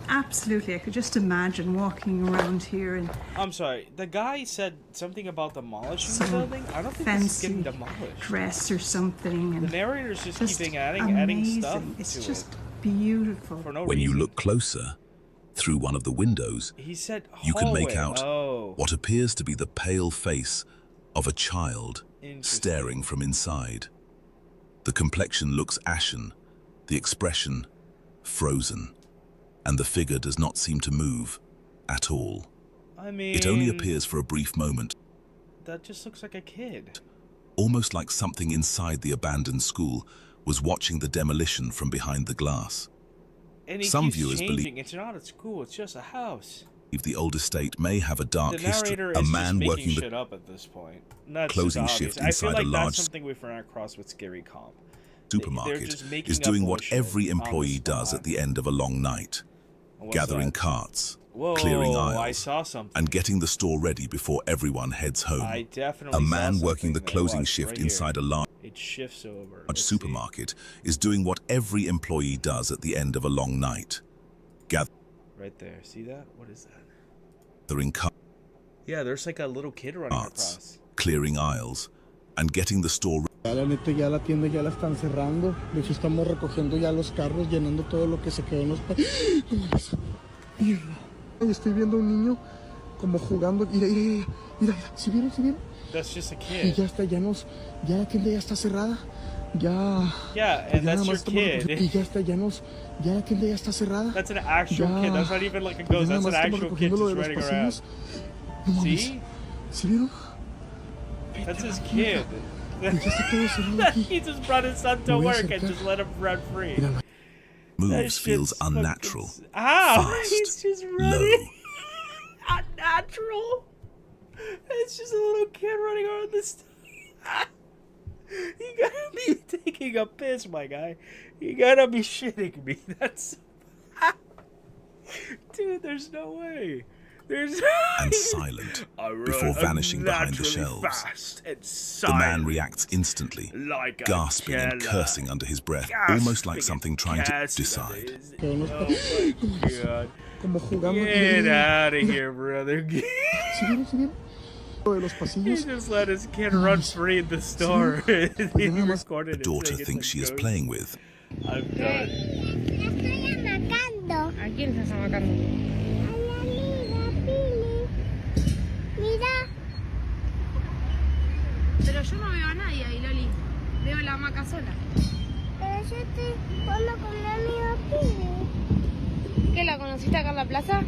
absolutely, I could just imagine walking around here and I'm sorry, the guy said something about demolishing the building? I don't think this is getting demolished. dress or something. And The narrator's just keeping adding amazing. stuff It's to just it. beautiful. For no When reason. you look closer, through one of the windows, He said you can make hallway. out Oh. what appears to be the pale face of a child Interesting. staring from inside. The complexion looks ashen, the expression frozen, and the figure does not seem to move at all. I mean, It only appears for a brief moment, that just looks like a kid. almost like something inside the abandoned school was watching the demolition from behind the glass. And he Some keeps viewers changing. believe It's not at school, it's just a house. the old estate may have a dark The history. narrator A is man just working making the shit up at this point. That's closing just shift obvious. I feel inside a like large that's something we've run across with Scary Comp. supermarket just making is up doing what bullshit every on the employee does spot. at the end of a long night. What's Gathering that? carts, Whoa, clearing I aisles, saw something. and getting the store ready before everyone heads home. I definitely A saw man working the something. closing Watch, shift right here. inside a large It shifts over. Let's see. supermarket is doing what every employee does at the end of a long night. Right there. See that? What is that? Gathering carts, Yeah, there's like a little kid running across. clearing aisles, and getting the store Ya la neta, ya la tienda ya la están cerrando. De hecho, estamos recogiendo ya los carros, llenando todo lo que se quedó en los... No mames. Mierda. Y estoy viendo a un niño como jugando. Mira, mira, mira, mira. ¿Sí vieron? ¿Sí vieron? That's just a Y kid. ya está, ya la tienda ya está cerrada. Ya... Yeah, pues and ya that's nada your más estamos kid. recogiendo- Y ya está, ya la tienda ya está cerrada. That's an actual Ya- kid. That's not even like a pues ghost. ya That's nada an más estamos actual kid recogiendo lo just de los running around. pasillos. No mames. See? ¿Sí vieron? That's his kid. Y ya está todo cerrado aquí. He just brought his son to Me voy a work and acercar. just let him run free. Mira, That moves feels shit's fucking unnatural. Ow! fast, He's just low. running. Unnatural. It's just a little kid running around this. You gotta be taking a piss, my guy. You gotta be shitting me. That's. Dude, there's no way. There's. and silent I run before vanishing behind the unnaturally shelves. Fast and The man silent, reacts instantly, like a gasping and killer. cursing under his breath, almost like Gasping something and trying to cursing decide. under his- Quedó en los Oh my god. Como jugando. Get Mira, out of here, brother. ¿Sí vieron? ¿Sí vieron? Lo de los He pasillos. just let his kid run free in the store. He recorded The it daughter saying thinks it's she a is ghost. playing with. I'm done. ¿A quién estás amacando? Mira. Pero yo no veo a nadie ahí, Loli. Veo la hamaca sola. Pero yo estoy jugando con mi amigo Pili. ¿Qué, la conociste acá en la plaza?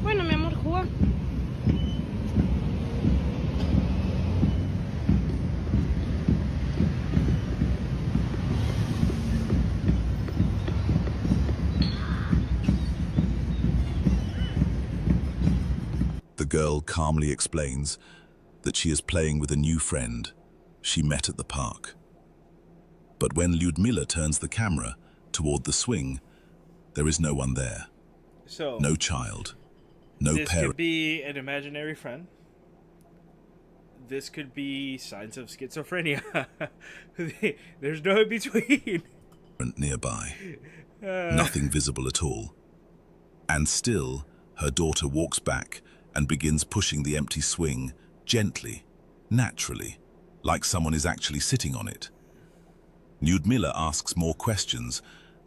Bueno, mi amor, jugá. The girl calmly explains that she is playing with a new friend she met at the park. But when Lyudmila turns the camera toward the swing, there is no one there. So, No child. No this parent could be an imaginary friend. This could be signs of schizophrenia. There's no in between. nearby. Nothing visible at all. And still, her daughter walks back and begins pushing the empty swing gently, naturally, like someone is actually sitting on it. Lyudmila asks more questions,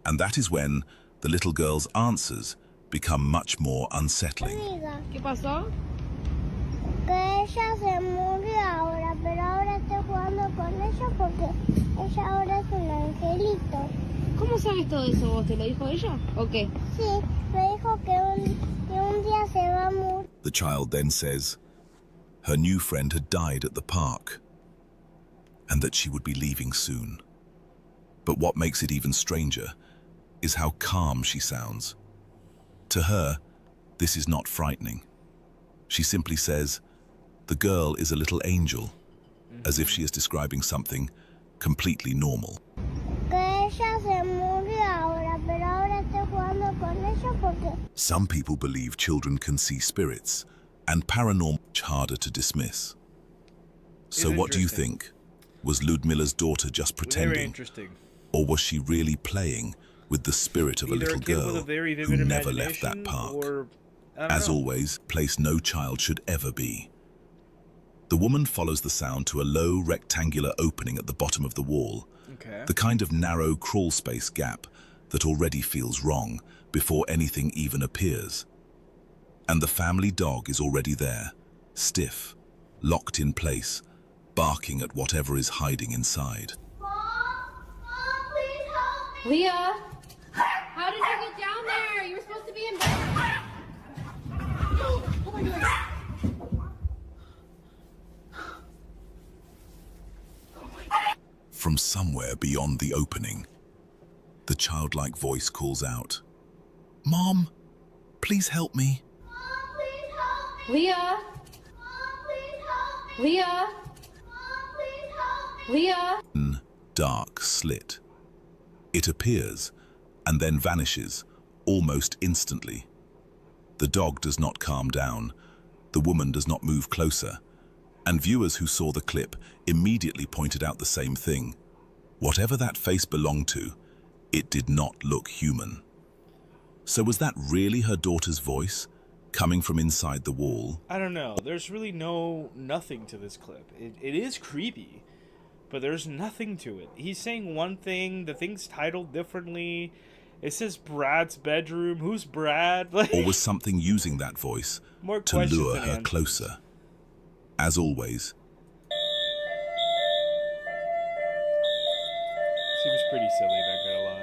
and that is when the little girl's answers become much more unsettling. Amiga, ¿Qué pasó? que ella se murió ahora, pero ahora estoy jugando con ella porque ella ahora es un angelito. ¿Cómo sabes todo eso vos? ¿Te lo dijo ella? ¿O qué? Sí, me dijo que un día se va a morir. The child then says her new friend had died at the park and that she would be leaving soon. But what makes it even stranger is how calm she sounds. To her, this is not frightening. She simply says, "The girl is a little angel," as if she is describing something completely normal. Que ella se murió ahora, pero ahora estoy jugando con ella porque... Some people believe children can see spirits, and paranormal is harder to dismiss. So what do you think? Was Ludmila's daughter just Very pretending? interesting. Or was she really playing with the spirit of a Either little kid with girl a very who vivid never left that imagination, park? or, I don't As know. always, place no child should ever be. The woman follows the sound to a low rectangular opening at the bottom of the wall, Okay. the kind of narrow crawl space gap that already feels wrong before anything even appears. And the family dog is already there, stiff, locked in place, barking at whatever is hiding inside. Leah, how did you get down there? You were supposed to be in bed. Oh my God. From somewhere beyond the opening, the childlike voice calls out, "Mom, please help me." Leah. Leah. Leah. Dark slit. It appears and then vanishes almost instantly. The dog does not calm down, the woman does not move closer, and viewers who saw the clip immediately pointed out the same thing. Whatever that face belonged to, it did not look human. So was that really her daughter's voice, coming from inside the wall? I don't know. There's really nothing to this clip. It is creepy, but there's nothing to it. He's saying one thing, the thing's titled differently. It says Brad's bedroom. Who's Brad? Like, Or was something using that voice more to questions lure than her answers. closer? As always, Seems pretty silly, not gonna lie.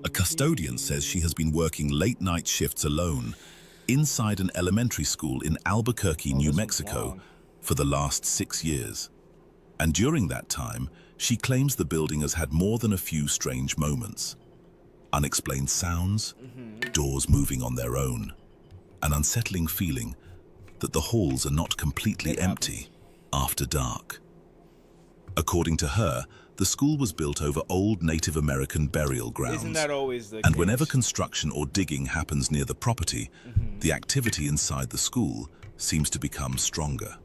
a custodian says she has been working late-night shifts alone inside an elementary school in Albuquerque, New Mexico, for the last 6 years. And during that time, she claims the building has had more than a few strange moments. Unexplained sounds, doors moving on their own, an unsettling feeling that the halls are not completely empty after dark. According to her, the school was built over old Native American burial grounds. Isn't that always the And case? whenever construction or digging happens near the property, the activity inside the school seems to become stronger.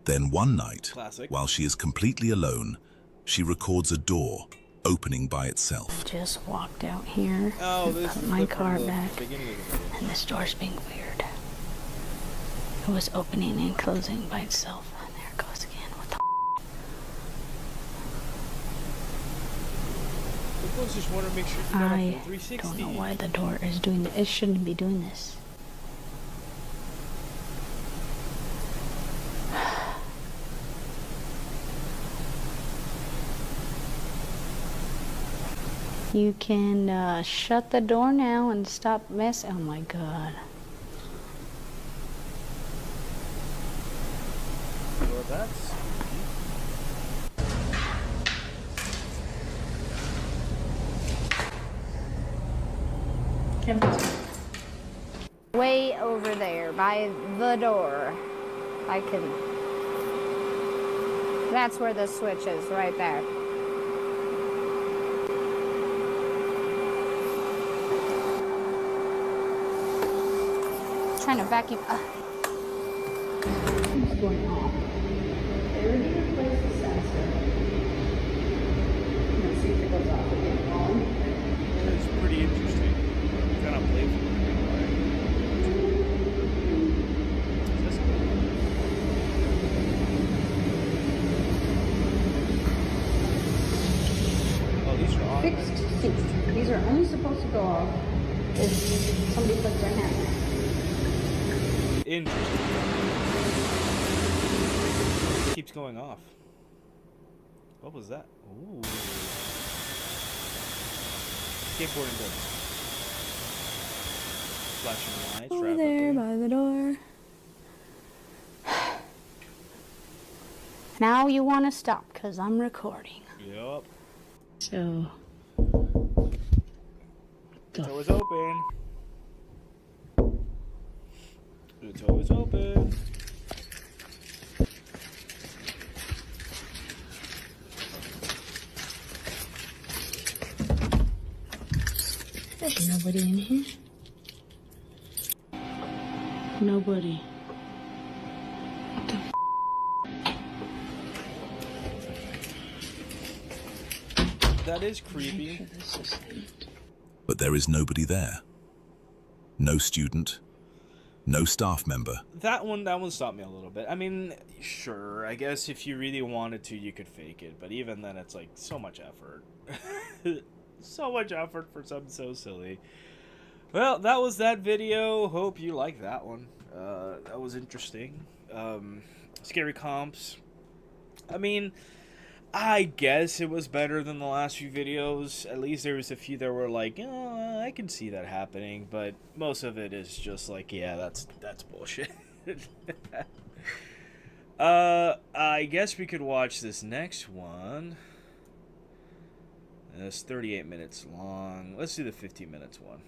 Then one night, Classic. while she is completely alone, she records a door opening by itself. Just walked out here Oh, and this put is my the- car from the back, beginning of the video. and this door's being weird. It was opening and closing by itself. And there it goes again. What the People just want to make sure you got a I full 360. don't know why the door is doing this. It shouldn't be doing this. You can shut the door now and stop messing. Oh my god. Well, that's Way over there by the door. I can. That's where the switch is, right there. Trying to vacuum. What's going on? They need to replace the sensor. Let's see if it goes off again. It's pretty interesting. Kind of playful. Oh, these are on. Fixed seats. These are only supposed to go off if somebody puts their hand there. Interesting. Keeps going off. What was that? Ooh. Skateboarding does. Flashing lights. Over there by the door. Now you want to stop because I'm recording. Yup. So. Door was open. It's always open. There's nobody in here. Nobody. What the That is creepy. But there is nobody there. No student, no staff member. That one stopped me a little bit. I mean, sure, I guess if you really wanted to, you could fake it. But even then, it's like so much effort. So much effort for something so silly. Well, that was that video. Hope you liked that one. That was interesting. Scary comps. I mean, I guess it was better than the last few videos. At least there was a few that were like, oh, I can see that happening. But most of it is just like, yeah, that's bullshit. I guess we could watch this next one. It's 38 minutes long. Let's do the 15 minutes one.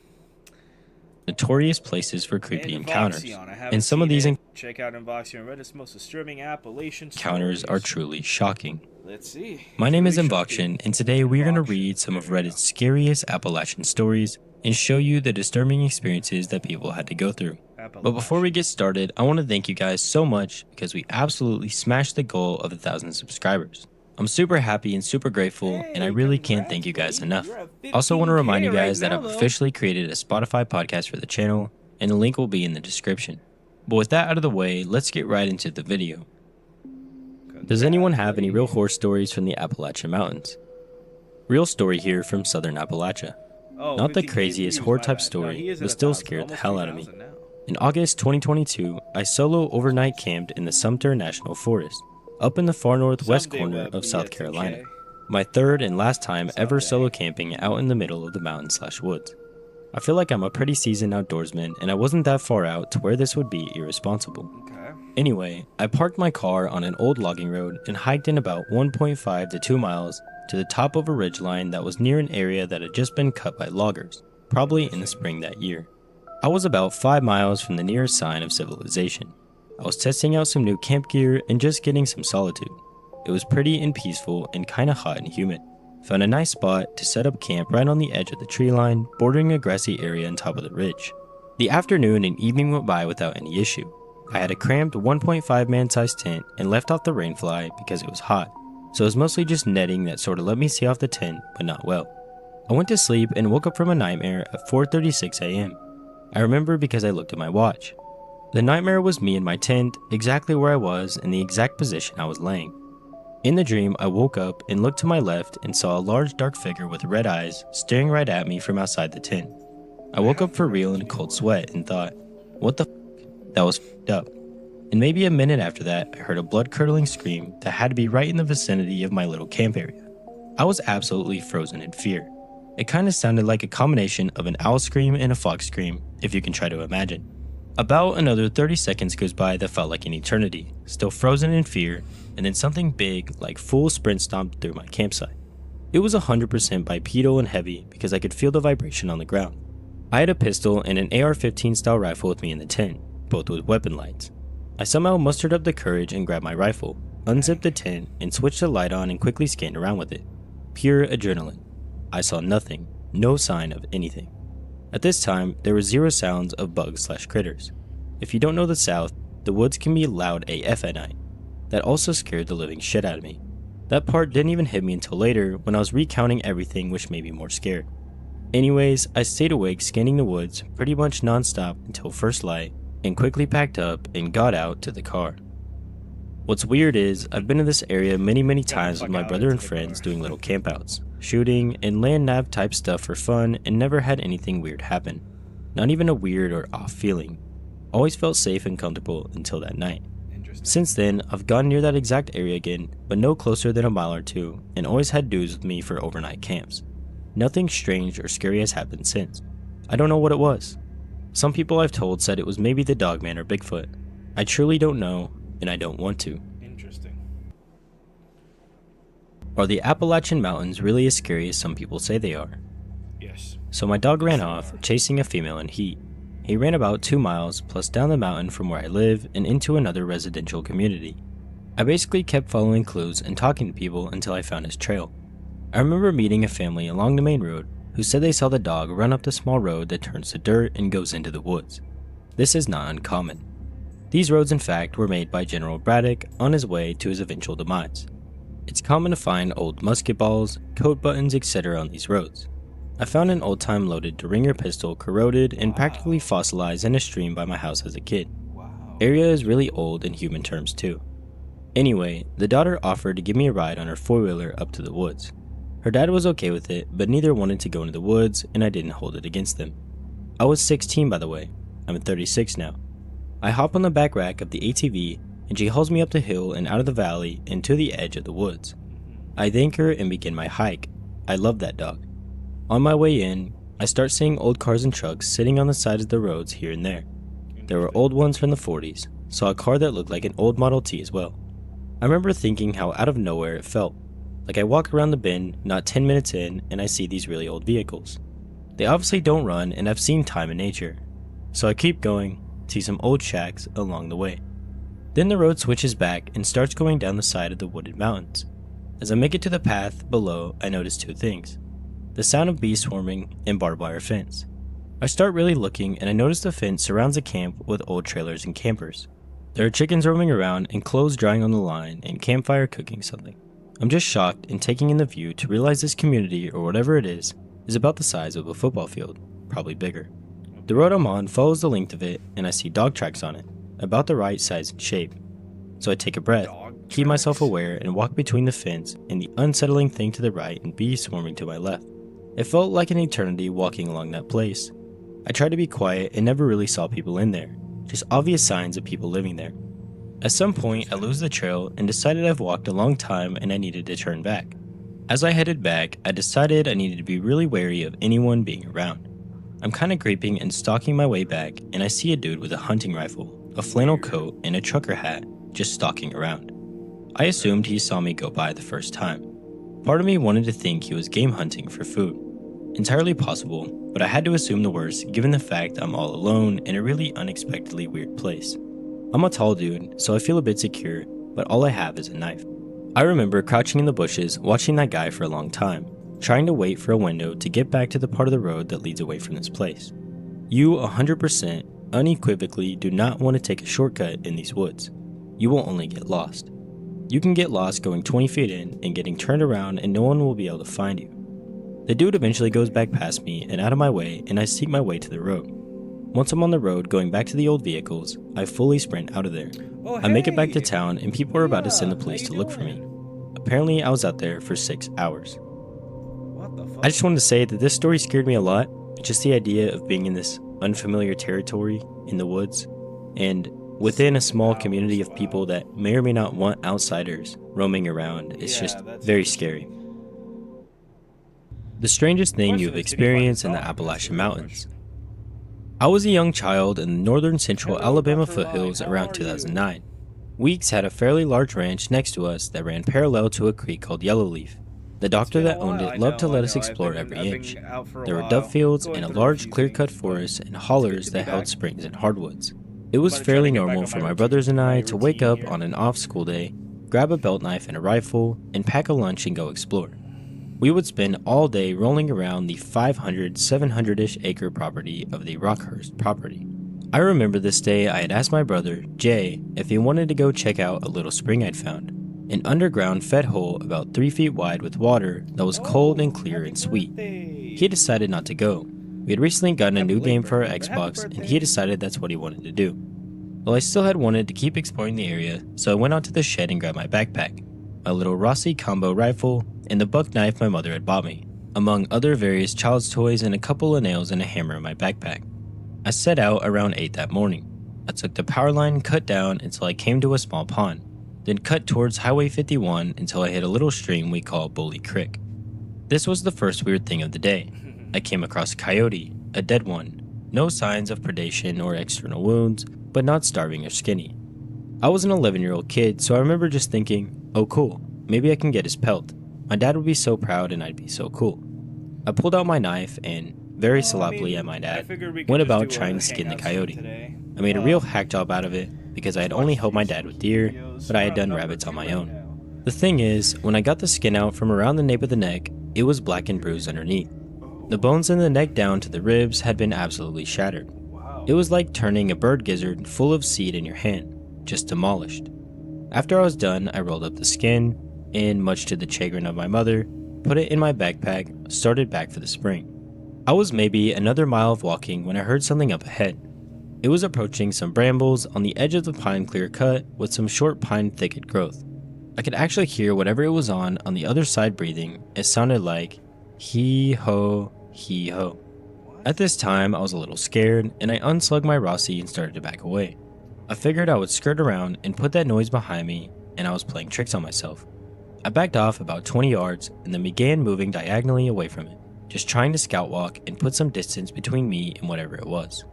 Notorious places for creepy encounters. And some of these check out Invoxion, Reddit's most disturbing Appalachian encounters are truly shocking. Let's see. My name is Invoxion, and today we're going to read some of Reddit's scariest Appalachian stories and show you the disturbing experiences that people had to go through. But before we get started, I want to thank you guys so much because we absolutely smashed the goal of 1,000 subscribers. I'm super happy and super grateful, and I really can't thank you guys enough. Also want to remind you guys that I've officially created a Spotify podcast for the channel, and the link will be in the description. But with that out of the way, let's get right into the video. Does anyone have any real horror stories from the Appalachian Mountains? Real story here from Southern Appalachia. Not the craziest horror type story, but still scared the hell out of me. In August 2022, I solo overnight camped in the Sumter National Forest, up in the far northwest corner of South Carolina. My third and last time ever solo camping out in the middle of the mountains/woods. I feel like I'm a pretty seasoned outdoorsman, and I wasn't that far out to where this would be irresponsible. Anyway, I parked my car on an old logging road and hiked in about 1.5 to 2 miles to the top of a ridgeline that was near an area that had just been cut by loggers, probably in the spring that year. I was about 5 miles from the nearest sign of civilization. I was testing out some new camp gear and just getting some solitude. It was pretty and peaceful and kinda hot and humid. Found a nice spot to set up camp right on the edge of the tree line, bordering a grassy area on top of the ridge. The afternoon and evening went by without any issue. I had a cramped 1.5 man sized tent and left off the rainfly because it was hot, so it was mostly just netting that sorta let me see off the tent, but not well. I went to sleep and woke up from a nightmare at 4:36 a.m. I remember because I looked at my watch. The nightmare was me in my tent, exactly where I was in the exact position I was laying. In the dream, I woke up and looked to my left and saw a large dark figure with red eyes staring right at me from outside the tent. I woke up for real in a cold sweat and thought, what the f***? That was f***ed up. And maybe a minute after that, I heard a blood-curdling scream that had to be right in the vicinity of my little camp area. I was absolutely frozen in fear. It kinda sounded like a combination of an owl scream and a fox scream, if you can try to imagine. About another 30 seconds goes by that felt like an eternity, still frozen in fear, and then something big, like full sprint stomped through my campsite. It was 100% bipedal and heavy because I could feel the vibration on the ground. I had a pistol and an AR-15 style rifle with me in the tent, both with weapon lights. I somehow mustered up the courage and grabbed my rifle, unzipped the tent, and switched the light on and quickly scanned around with it. Pure adrenaline. I saw nothing, no sign of anything. At this time, there were zero sounds of bugs/critters. If you don't know the South, the woods can be loud AF at night. That also scared the living shit out of me. That part didn't even hit me until later when I was recounting everything, which made me more scared. Anyways, I stayed awake scanning the woods pretty much non-stop until first light and quickly packed up and got out to the car. What's weird is I've been in this area many times with my brother and friends doing little campouts, shooting, and land nav type stuff for fun and never had anything weird happen. Not even a weird or off feeling. Always felt safe and comfortable until that night. Since then, I've gone near that exact area again, but no closer than a mile or two, and always had dudes with me for overnight camps. Nothing strange or scary has happened since. I don't know what it was. Some people I've told said it was maybe the Dogman or Bigfoot. I truly don't know, and I don't want to. Interesting. Are the Appalachian Mountains really as scary as some people say they are? Yes. So my dog ran off, chasing a female in heat. he ran about 2 miles plus down the mountain from where I live and into another residential community. I basically kept following clues and talking to people until I found his trail. I remember meeting a family along the main road who said they saw the dog run up the small road that turns to dirt and goes into the woods. This is not uncommon. These roads in fact were made by General Braddock on his way to his eventual demise. It's common to find old musket balls, coat buttons, etc. on these roads. I found an old-time loaded Derringer pistol corroded and practically fossilized in a stream by my house as a kid. Area is really old in human terms too. Anyway, the daughter offered to give me a ride on her four-wheeler up to the woods. Her dad was okay with it, but neither wanted to go into the woods and I didn't hold it against them. I was 16 by the way. I'm 36 now. I hop on the back rack of the ATV and she hauls me up the hill and out of the valley and to the edge of the woods. I thank her and begin my hike. I love that dog. On my way in, I start seeing old cars and trucks sitting on the sides of the roads here and there. There were old ones from the 40s, saw a car that looked like an old Model T as well. I remember thinking how out of nowhere it felt. Like I walk around the bend, not 10 minutes in, and I see these really old vehicles. They obviously don't run and I've seen time in nature. So I keep going, see some old shacks along the way. Then the road switches back and starts going down the side of the wooded mountains. As I make it to the path below, I notice two things. The sound of bees swarming and barbed wire fence. I start really looking and I notice the fence surrounds a camp with old trailers and campers. There are chickens roaming around and clothes drying on the line and campfire cooking something. I'm just shocked and taking in the view to realize this community or whatever it is about the size of a football field, probably bigger. The road I'm on follows the length of it and I see dog tracks on it, about the right size and shape. So I take a breath, keep myself aware and walk between the fence and the unsettling thing to the right and bees swarming to my left. It felt like an eternity walking along that place. I tried to be quiet and never really saw people in there, just obvious signs of people living there. At some point I lose the trail and decided I've walked a long time and I needed to turn back. As I headed back, I decided I needed to be really wary of anyone being around. I'm kinda creeping and stalking my way back and I see a dude with a hunting rifle, a flannel coat and a trucker hat just stalking around. I assumed he saw me go by the first time. Part of me wanted to think he was game hunting for food. Entirely possible, but I had to assume the worst given the fact I'm all alone in a really unexpectedly weird place. I'm a tall dude, so I feel a bit secure, but all I have is a knife. I remember crouching in the bushes watching that guy for a long time, trying to wait for a window to get back to the part of the road that leads away from this place. You 100% unequivocally do not want to take a shortcut in these woods. You will only get lost. You can get lost going 20 feet in and getting turned around and no one will be able to find you. The dude eventually goes back past me and out of my way and I seek my way to the road. Once I'm on the road going back to the old vehicles, I fully sprint out of there. I make it back to town and people are about to send the police to look for me. Apparently I was out there for 6 hours. I just wanted to say that this story scared me a lot. Just the idea of being in this unfamiliar territory in the woods and within a small community of people that may or may not want outsiders roaming around is just very scary. The strangest thing you have experienced in the Appalachian Mountains. I was a young child in the northern central Alabama foothills around 2009. Weeks had a fairly large ranch next to us that ran parallel to a creek called Yellowleaf. The doctor that owned it loved to let us explore every inch. There were dove fields and a large clear-cut forest and hollers that held springs and hardwoods. It was fairly normal for my brothers and I to wake up on an off-school day, grab a belt knife and a rifle, and pack a lunch and go explore. We would spend all day rolling around the 700-ish acre property of the Rockhurst property. I remember this day I had asked my brother, Jay, if he wanted to go check out a little spring I'd found. An underground fed hole about 3 feet wide with water that was cold and clear and sweet. He decided not to go. We had recently gotten a new game for our Xbox and he decided that's what he wanted to do. Well, I still had wanted to keep exploring the area, so I went out to the shed and grabbed my backpack, my little Rossi combo rifle, and the buck knife my mother had bought me, among other various child's toys and a couple of nails and a hammer in my backpack. I set out around 8 that morning. I took the power line cut down until I came to a small pond, then cut towards Highway 51 until I hit a little stream we call Bully Creek. This was the first weird thing of the day. I came across a coyote, a dead one, no signs of predation or external wounds, but not starving or skinny. I was an 11-year-old kid, so I remember just thinking, oh cool, maybe I can get his pelt. My dad would be so proud and I'd be so cool. I pulled out my knife and, very sloppily I might add, went about trying to skin the coyote. I made a real hack job out of it because I had only helped my dad with deer, but I had done rabbits on my own. The thing is, when I got the skin out from around the nape of the neck, it was black and bruised underneath. The bones in the neck down to the ribs had been absolutely shattered. It was like turning a bird gizzard full of seed in your hand, just demolished. After I was done, I rolled up the skin, and much to the chagrin of my mother, put it in my backpack, started back for the spring. I was maybe another mile of walking when I heard something up ahead. It was approaching some brambles on the edge of the pine clear cut with some short pine thicket growth. I could actually hear whatever it was on the other side breathing. It sounded like hee-ho, hee-ho. At this time, I was a little scared, and I unslugged my Rossi and started to back away. I figured I would skirt around and put that noise behind me, and I was playing tricks on myself. I backed off about 20 yards and then began moving diagonally away from it, just trying to scout walk and put some distance between me and whatever it was.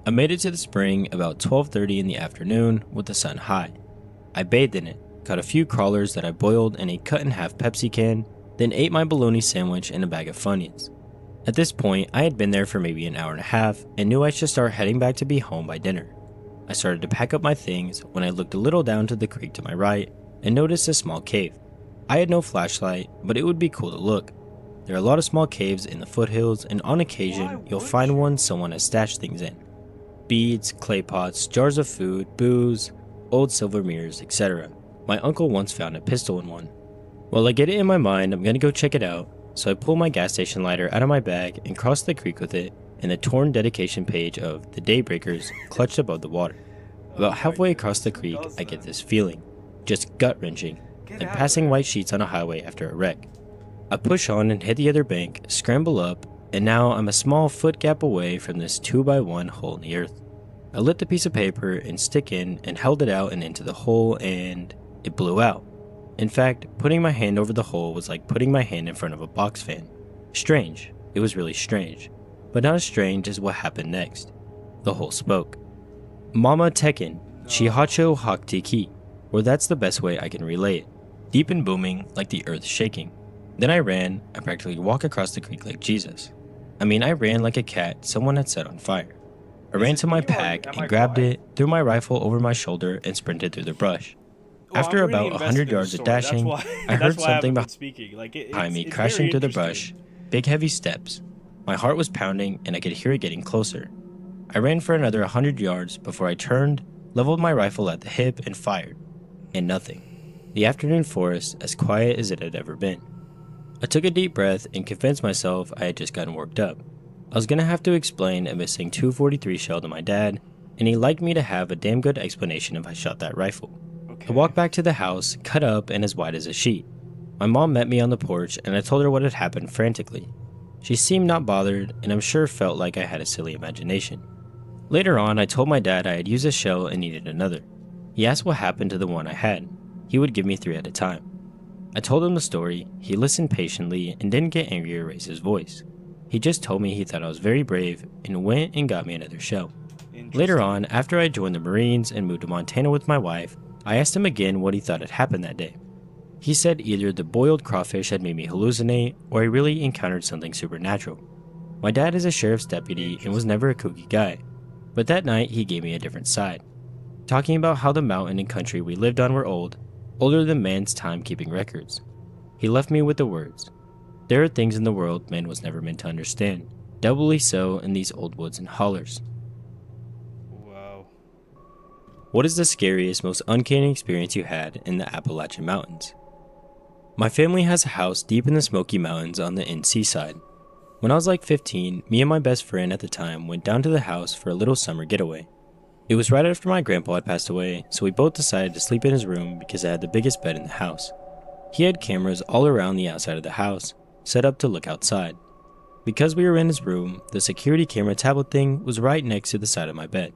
I made it to the spring about 12:30 in the afternoon with the sun high. I bathed in it, caught a few crawlers that I boiled in a cut-in-half Pepsi can, then ate my bologna sandwich and a bag of Funyuns. At this point, I had been there for maybe an hour and a half and knew I should start heading back to be home by dinner. I started to pack up my things when I looked a little down to the creek to my right and noticed a small cave. I had no flashlight, but it would be cool to look. There are a lot of small caves in the foothills, and on occasion, you'll find one someone has stashed things in. Beads, clay pots, jars of food, booze, old silver mirrors, etc. My uncle once found a pistol in one. Well, I get it in my mind I'm gonna go check it out, so I pull my gas station lighter out of my bag and cross the creek with it, and the torn dedication page of The Daybreakers clutched above the water. About halfway across the creek, I get this feeling, just gut-wrenching, like passing white sheets on a highway after a wreck. I push on and hit the other bank, scramble up, and now I'm a small foot gap away from this 2x1 hole in the earth. I lit the piece of paper and stick in and held it out and into the hole, and it blew out. In fact, putting my hand over the hole was like putting my hand in front of a box fan. Strange. It was really strange. But not as strange as what happened next. The hole spoke. Mama Tekken, Chihacho Haktiki, or that's the best way I can relay it. Deep and booming, like the earth shaking. Then I ran. I practically walked across the creek like Jesus. I mean, I ran like a cat someone had set on fire. I ran to my pack and grabbed it, threw my rifle over my shoulder, and sprinted through the brush. After about 100 yards of dashing, I heard something behind me crashing through the brush, big heavy steps. My heart was pounding and I could hear it getting closer. I ran for another 100 yards before I turned, leveled my rifle at the hip, and fired. And nothing. The afternoon forest as quiet as it had ever been. I took a deep breath and convinced myself I had just gotten worked up. I was gonna have to explain a missing .243 shell to my dad, and he liked me to have a damn good explanation if I shot that rifle. I walked back to the house, cut up and as wide as a sheet. My mom met me on the porch and I told her what had happened frantically. She seemed not bothered and I'm sure felt like I had a silly imagination. Later on, I told my dad I had used a shell and needed another. He asked what happened to the one I had. He would give me 3 at a time. I told him the story, he listened patiently and didn't get angry or raise his voice. He just told me he thought I was very brave and went and got me another shell. Later on, after I joined the Marines and moved to Montana with my wife, I asked him again what he thought had happened that day. He said either the boiled crawfish had made me hallucinate or I really encountered something supernatural. My dad is a sheriff's deputy and was never a kooky guy, but that night he gave me a different side, talking about how the mountain and country we lived on were old, older than man's time keeping records. He left me with the words, "There are things in the world man was never meant to understand, doubly so in these old woods and hollers." Wow. What is the scariest, most uncanny experience you had in the Appalachian Mountains? My family has a house deep in the Smoky Mountains on the NC side. When I was like 15, me and my best friend at the time went down to the house for a little summer getaway. It was right after my grandpa had passed away, so we both decided to sleep in his room because it had the biggest bed in the house. He had cameras all around the outside of the house, set up to look outside. Because we were in his room, the security camera tablet thing was right next to the side of my bed.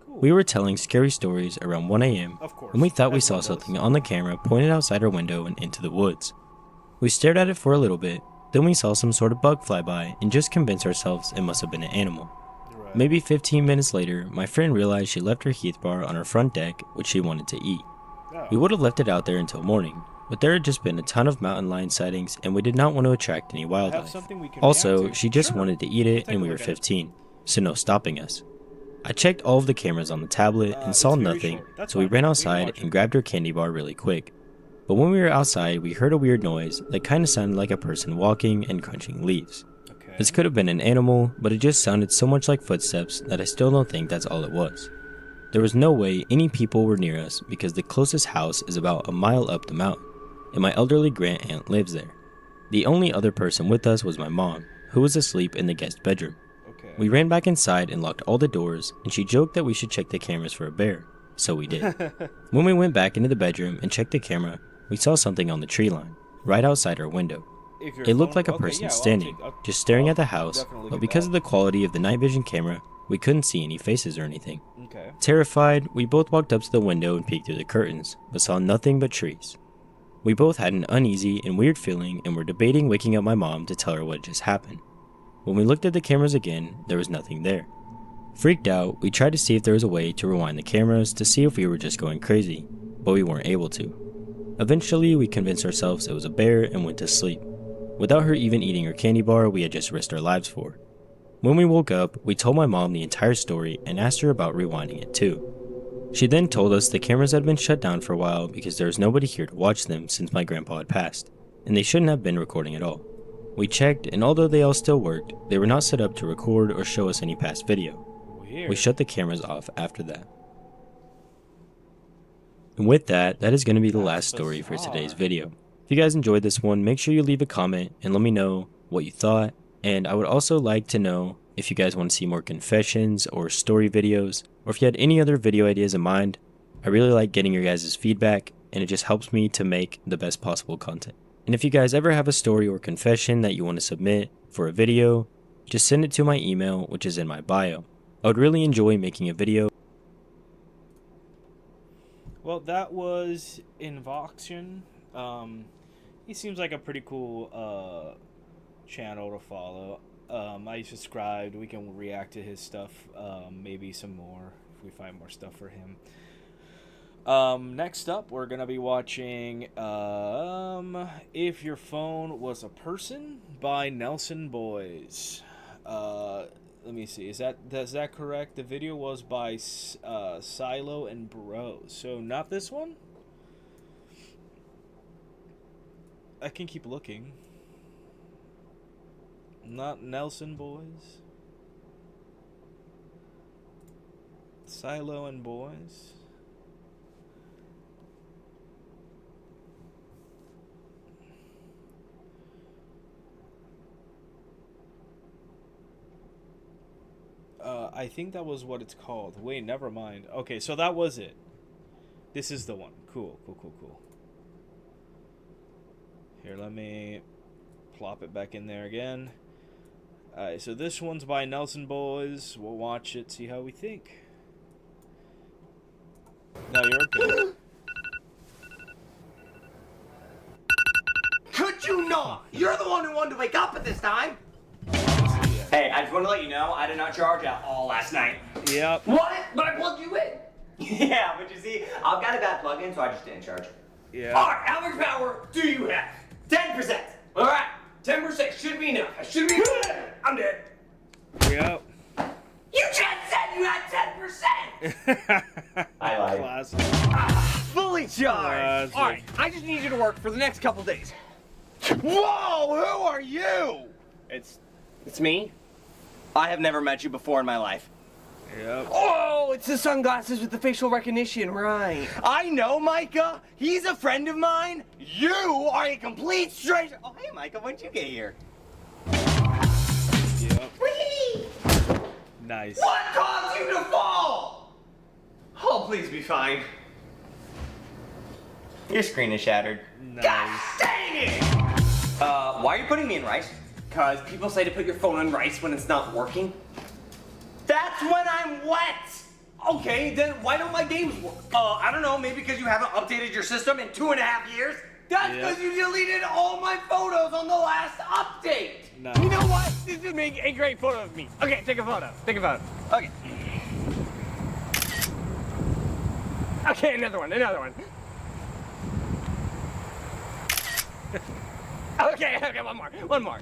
We were telling scary stories around 1 a.m. when we thought we saw something on the camera pointed outside our window and into the woods. We stared at it for a little bit, then we saw some sort of bug fly by and just convinced ourselves it must have been an animal. Maybe 15 minutes later, my friend realized she left her Heath bar on her front deck, which she wanted to eat. We would have left it out there until morning, but there had just been a ton of mountain lion sightings and we did not want to attract any wildlife. something we can Also, react to. she just Sure. wanted to eat it Take and a we were look at it. 15, so no stopping us. I checked all of the cameras on the tablet and saw it's very nothing, short. That's so we fine. ran We can outside watch and grabbed her candy bar really quick. But when we were outside, we heard a weird noise that kind of sounded like a person walking and crunching leaves. This could have been an animal, but it just sounded so much like footsteps that I still don't think that's all it was. There was no way any people were near us because the closest house is about a mile up the mountain, and my elderly grand-aunt lives there. The only other person with us was my mom, who was asleep in the guest bedroom. We ran back inside and locked all the doors, and she joked that we should check the cameras for a bear, so we did. When we went back into the bedroom and checked the camera, we saw something on the tree line, right outside our window. It looked like a person standing, just staring at the house, but because of the quality of the night vision camera, we couldn't see any faces or anything. Okay. Terrified, we both walked up to the window and peeked through the curtains, but saw nothing but trees. We both had an uneasy and weird feeling and were debating waking up my mom to tell her what just happened. When we looked at the cameras again, there was nothing there. Freaked out, we tried to see if there was a way to rewind the cameras to see if we were just going crazy, but we weren't able to. Eventually, we convinced ourselves it was a bear and went to sleep, without her even eating her candy bar we had just risked our lives for. When we woke up, we told my mom the entire story and asked her about rewinding it too. She then told us the cameras had been shut down for a while because there was nobody here to watch them since my grandpa had passed, and they shouldn't have been recording at all. We checked, and although they all still worked, they were not set up to record or show us any past video. Weird. We shut the cameras off after that. And with that, that is going to be the last story for today's video. If you guys enjoyed this one, make sure you leave a comment and let me know what you thought. And I would also like to know if you guys want to see more confessions or story videos, or if you had any other video ideas in mind. I really like getting your guys' feedback, and it just helps me to make the best possible content. And if you guys ever have a story or confession that you want to submit for a video, just send it to my email, which is in my bio. I would really enjoy making a video. Well, that was Invoxion. He seems like a pretty cool channel to follow. I subscribed. We can react to his stuff, maybe some more if we find more stuff for him. Next up, we're gonna be watching If Your Phone Was a Person by Nelson Boys. Let me see. Is that correct? The video was by Silo and Bros. So not this one? I can keep looking. Not Nelson Boys. Silo and Boys. I think that was what it's called. Wait, never mind. Okay, so that was it. This is the one. Cool. Here, let me plop it back in there again. Alright, so this one's by Nelson Boys. We'll watch it, see how we think. No, you're okay. Could you not? You're the one who wanted to wake up at this time. Hey, I just want to let you know I did not charge at all last night. Yep. What? But I plugged you in. Yeah, but you see, I've got a bad plug-in, so I just didn't charge. Yeah. All right, how much power do you have? 10%. All right, 10% should be enough. I should be. I'm dead. Yep. You just said you had 10%. I lied. Classic. Fully charged. Classic. All right, I just need you to work for the next couple days. Whoa, who are you? It's me. I have never met you before in my life. Yep. Oh, it's the sunglasses with the facial recognition, right? I know, Micah. He's a friend of mine. You are a complete stranger. Oh, hey, Micah, when'd you get here? Yep. Whee! Nice. What caused you to fall? Oh, please be fine. Your screen is shattered. Nice. God dang it! Why are you putting me in rice? Because people say to put your phone in rice when it's not working. That's when I'm wet! Okay, then why don't my games work? I don't know, maybe because you haven't updated your system in 2.5 years? That's because you deleted all my photos on the last update! Nice. You know what? This would make a great photo of me. Okay, take a photo. Okay. Okay, another one. Okay, one more.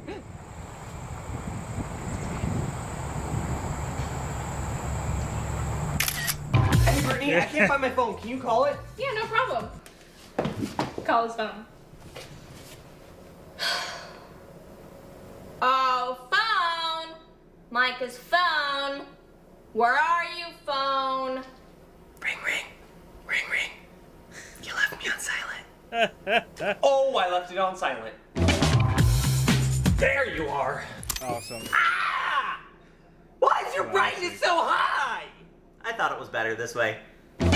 Hey, Brittany, I can't find my phone. Can you call it? Yeah, no problem. Call his phone. Oh, phone! Micah's phone. Where are you, phone? Ring, ring. Ring, ring. You left me on silent. Oh, I left it on silent. There you are. Awesome. Ah! Why is your brightness so high? I thought it was better this way. Hey,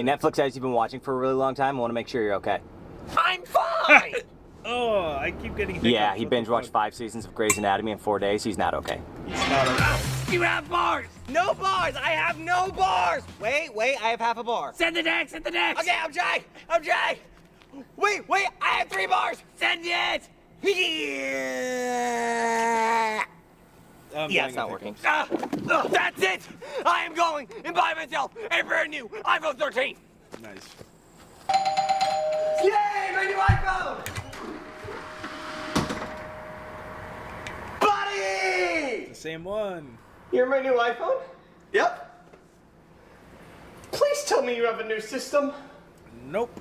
Netflix as you've been watching for a really long time. I want to make sure you're okay. I'm fine! Oh, I keep getting hiccups. Yeah, he binge watched 5 seasons of Grey's Anatomy in 4 days. He's not okay. He's not okay. You have bars! No bars! I have no bars! Wait, I have half a bar. Send the deck, send the deck! Okay, I'm trying! Wait, I have 3 bars! Send it! Yeah! Yeah, it's not working. That's it! I am going and buy myself a brand new iPhone 13! Nice. Yay, my new iPhone! Buddy! The same one. You're my new iPhone? Yep. Please tell me you have a new system. Nope.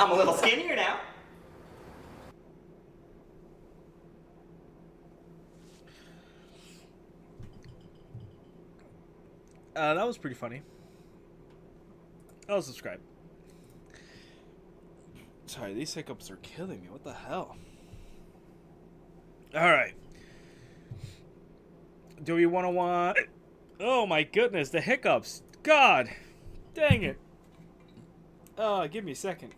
I'm a little skinnier now. That was pretty funny. I'll subscribe. Sorry, these hiccups are killing me. What the hell? Alright. Do we want to watch... Oh my goodness, the hiccups. God. Dang it. Give me a second.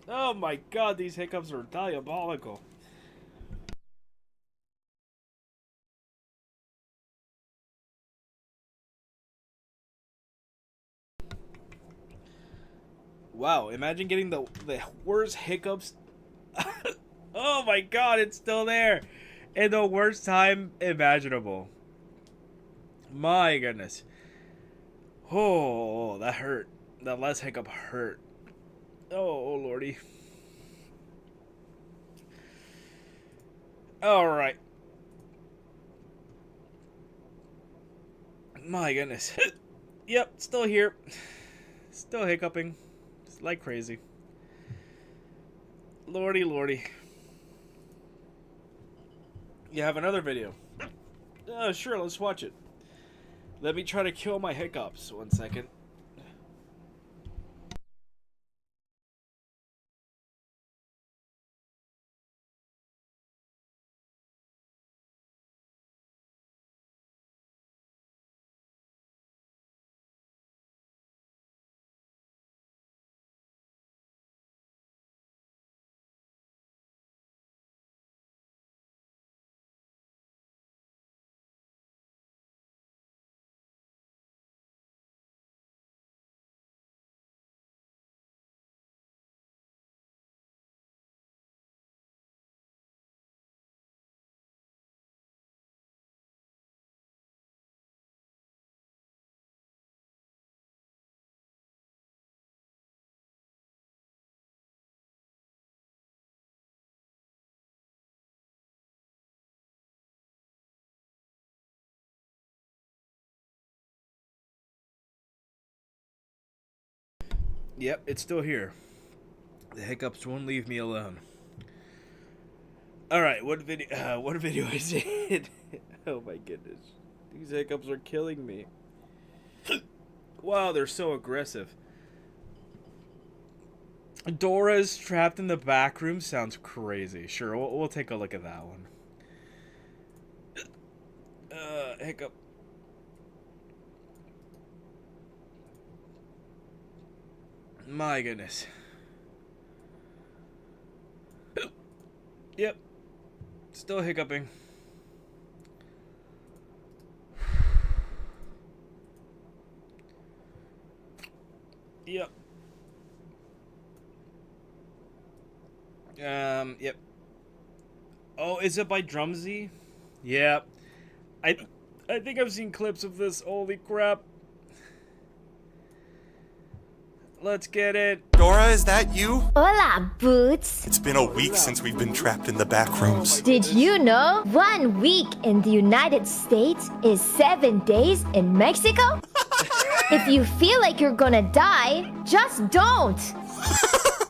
Oh my god, these hiccups are diabolical. Wow, imagine getting the worst hiccups. Oh my god, it's still there. In the worst time imaginable. My goodness. Oh, that hurt. That last hiccup hurt. Oh, lordy. Alright. My goodness. Yep, still here. Still hiccuping. Just like crazy. Lordy, lordy. You have another video. Sure, let's watch it. Let me try to kill my hiccups. 1 second. Yep, it's still here. The hiccups won't leave me alone. All right, what video is it? Oh my goodness, these hiccups are killing me. Wow, they're so aggressive. Dora's trapped in the back room sounds crazy. Sure, we'll take a look at that one. Hiccup. My goodness. Yep. Still hiccuping. Yep. Yep. Oh, is it by Drumsy? Yeah. I think I've seen clips of this. Holy crap. Let's get it. Dora, is that you? Hola, Boots. It's been a week since we've been trapped in the back rooms. Did you know 1 week in the United States is 7 days in Mexico? If you feel like you're gonna die, just don't.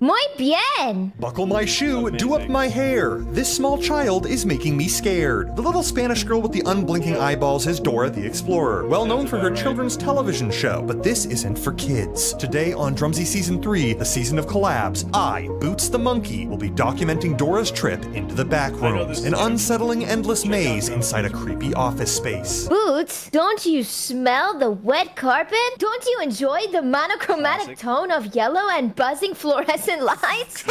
Muy bien. Buckle my shoe, do up my hair. This small child is making me scared. The little Spanish girl with the unblinking eyeballs is Dora the Explorer, well known for her children's television show, but this isn't for kids. Today on Drumsy Season 3, the season of collabs, I, Boots the Monkey, will be documenting Dora's trip into the back rooms, an unsettling endless maze inside a creepy office space. Boots, don't you smell the wet carpet? Don't you enjoy the monochromatic tone of yellow and buzzing fluorescent lights?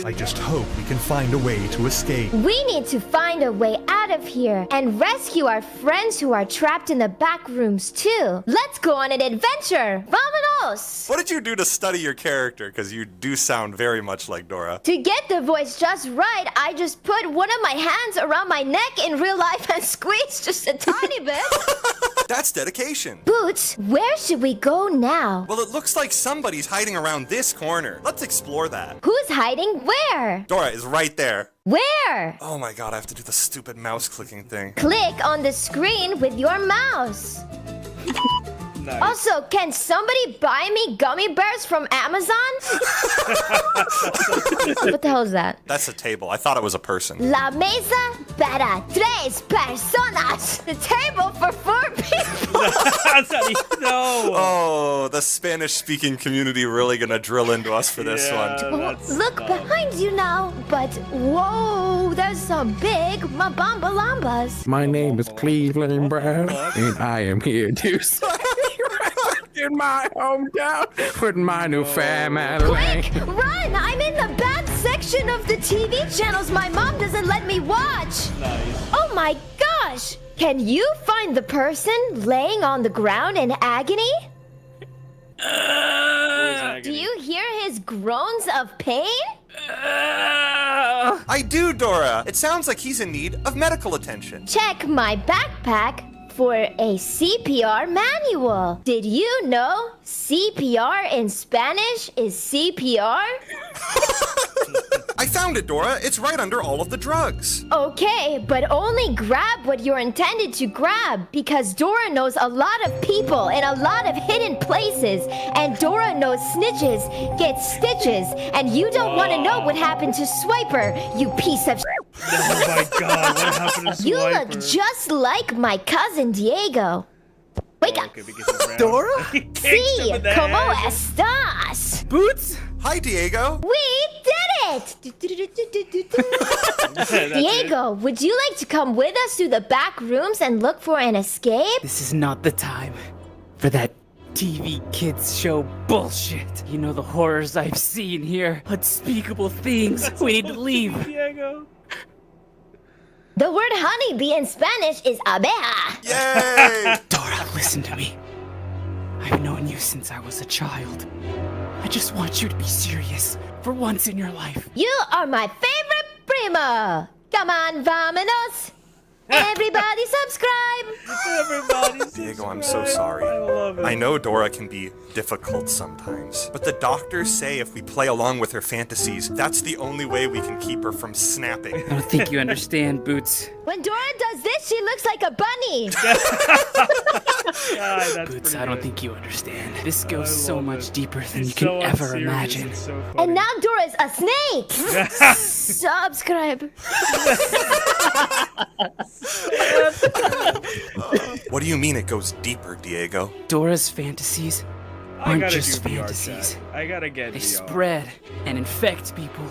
I just hope we can find a way to escape. We need to find a way out of here and rescue our friends who are trapped in the back rooms too. Let's go on an adventure. Vámonos! What did you do to study your character? Because you do sound very much like Dora. To get the voice just right, I just put one of my hands around my neck in real life and squeezed just a tiny bit. That's dedication. Boots, where should we go now? Well, it looks like somebody's hiding around this corner. Let's explore that. Who's hiding where? Dora is right there. Where? Oh my god, I have to do the stupid mouse clicking thing. Click on the screen with your mouse. Nice. Also, can somebody buy me gummy bears from Amazon? What the hell is that? That's a table. I thought it was a person. La mesa para 3 personas. The table for 4 people. No. Oh, the Spanish-speaking community really gonna drill into us for this one. Look behind you now. But whoa, there's some big mabambalambas. My name is Cleveland Brown, and I am here to in my hometown with my new family. Quick, run! I'm in the bad section of the TV channels my mom doesn't let me watch. Nice. Oh my gosh! Can you find the person laying on the ground in agony? Do you hear his groans of pain? I do, Dora. It sounds like he's in need of medical attention. Check my backpack for a CPR manual. Did you know CPR in Spanish is CPR? I found it, Dora. It's right under all of the drugs. Okay, but only grab what you're intended to grab, because Dora knows a lot of people in a lot of hidden places, and Dora knows snitches get stitches, and you don't want to know what happened to Swiper, you piece of Oh my god, what happened to Swiper? You look just like my cousin Diego. Wake up. Dora? Sí, ¿cómo estás? Boots? Hi, Diego. We did it! Diego, would you like to come with us to the back rooms and look for an escape? This is not the time for that TV kids show bullshit. You know the horrors I've seen here. Unspeakable things. We need to leave. Diego. The word honeybee in Spanish is abeja. Yay! Dora, listen to me. I've known you since I was a child. I just want you to be serious for once in your life. You are my favorite primo. Come on, vámonos. Everybody subscribe. Everybody Diego, I'm so sorry. I love it. I know Dora can be difficult sometimes, but the doctors say if we play along with her fantasies, that's the only way we can keep her from snapping. I don't think you understand, Boots. When Dora does this, she looks like a bunny. Boots, I don't think you understand. This goes so much deeper than you so can ever unserious, imagine. it's so funny. And now Dora's a snake. Subscribe. What do you mean it goes deeper, Diego? Dora's fantasies I aren't gotta just do VR fantasies. chat. I gotta get They VR. spread and infect people.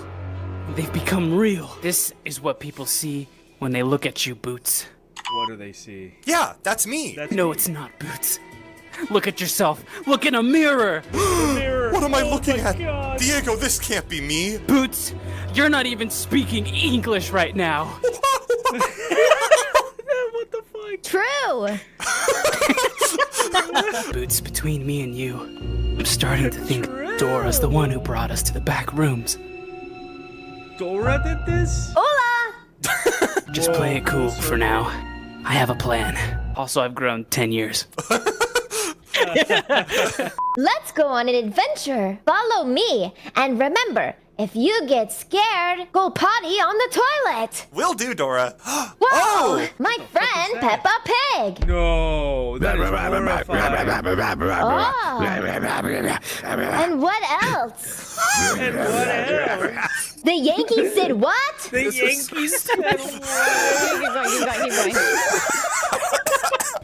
They've become real. This is what people see when they look at you, Boots. What do they see? Yeah, that's me. No, it's not, Boots. Look at yourself. Look in a mirror. What am I looking at? God. Diego, this can't be me. Boots, you're not even speaking English right now. What the fuck? True. Boots, between me and you, I'm starting to think Dora's the one who brought us to the back rooms. Dora did this? Hola. Just play it cool for now. I have a plan. Also, I've grown 10 years. Let's go on an adventure. Follow me. And remember, if you get scared, go potty on the toilet. Will do, Dora. Whoa! Oh! My friend Peppa Pig. No, that is horrifying. Oh. And what else? And what else? The Yankees did what? The Yankees said what? Keep going.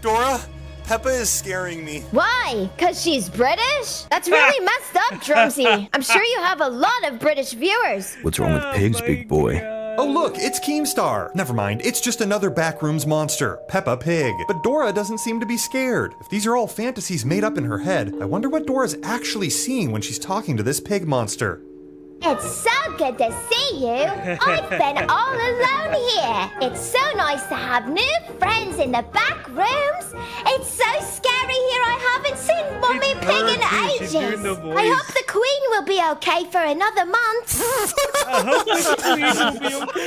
Dora, Peppa is scaring me. Why? Because she's British? That's really messed up, Drumsy. I'm sure you have a lot of British viewers. What's wrong with pigs, big boy? Oh look, it's Keemstar! Never mind, it's just another backrooms monster, Peppa Pig. But Dora doesn't seem to be scared. If these are all fantasies made up in her head, I wonder what Dora's actually seeing when she's talking to this pig monster. It's so good to see you. I've been all alone here. It's so nice to have new friends in the back rooms. It's so scary here. I haven't seen Mummy Pig in ages. I hope the Queen will be okay for another month. I hope the Queen will be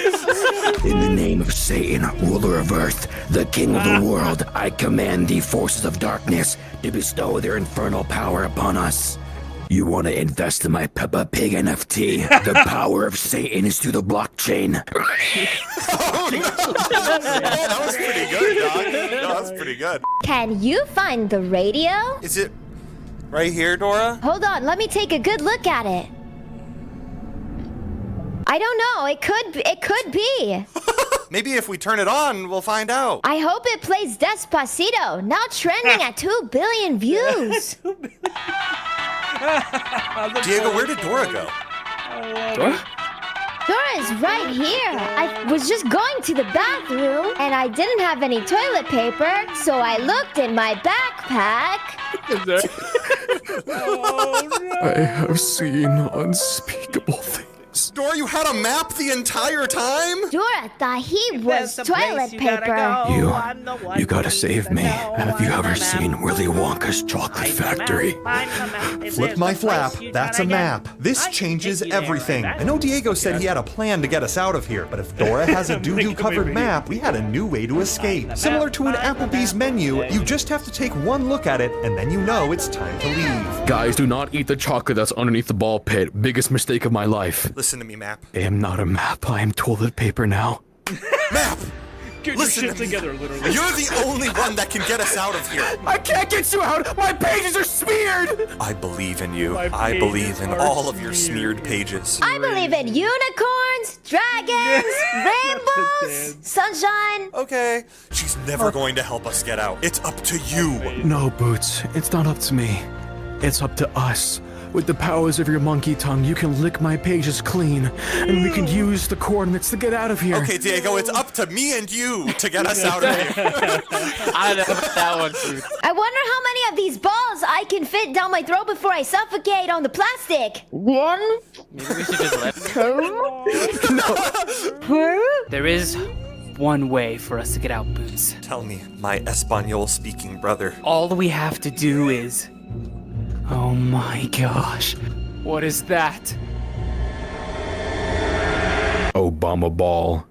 okay. In the name of Satan, ruler of earth, the king of the world, I command the forces of darkness to bestow their infernal power upon us. You want to invest in my Peppa Pig NFT? The power of Satan is through the blockchain. Oh, no. That was pretty good, dog. No, that was pretty good. Can you find the radio? Is it right here, Dora? Hold on, let me take a good look at it. I don't know. It could be. Maybe if we turn it on, we'll find out. I hope it plays Despacito, now trending at 2 billion views. Diego, where did Dora go? Dora? Dora's right here. I was just going to the bathroom, and I didn't have any toilet paper, so I looked in my backpack. I have seen unspeakable things. Dora, you had a map the entire time? Dora thought he was toilet paper. You gotta save me. Have you ever seen Willy Wonka's chocolate factory? Flip my flap, that's a map. This changes everything. I know Diego said he had a plan to get us out of here, but if Dora has a doo-doo covered map, we had a new way to escape. Similar to an Applebee's menu, you just have to take one look at it, and then you know it's time to leave. Guys, do not eat the chocolate that's underneath the ball pit. Biggest mistake of my life. Listen to me, Map. I am not a map. I am toilet paper now. Map! Get Listen your shit together, literally. You're the only one that can get us out of here. I can't get you out! My pages are smeared! I believe in you. I believe in all of your smeared pages. I believe in unicorns, dragons, rainbows, sunshine. Okay. She's never going to help us get out. It's up to you. No, Boots. It's not up to me. It's up to us. With the powers of your monkey tongue, you can lick my pages clean, and we can use the coordinates to get out of here. Okay, Diego, it's up to me and you to get us out of here. I don't know about that one, Boots. I wonder how many of these balls I can fit down my throat before I suffocate on the plastic. 1, Maybe we should just let 2, There is one way for us to get out, Boots. Tell me, my Espanol-speaking brother. All we have to do is... Oh my gosh. What is that? Obama ball.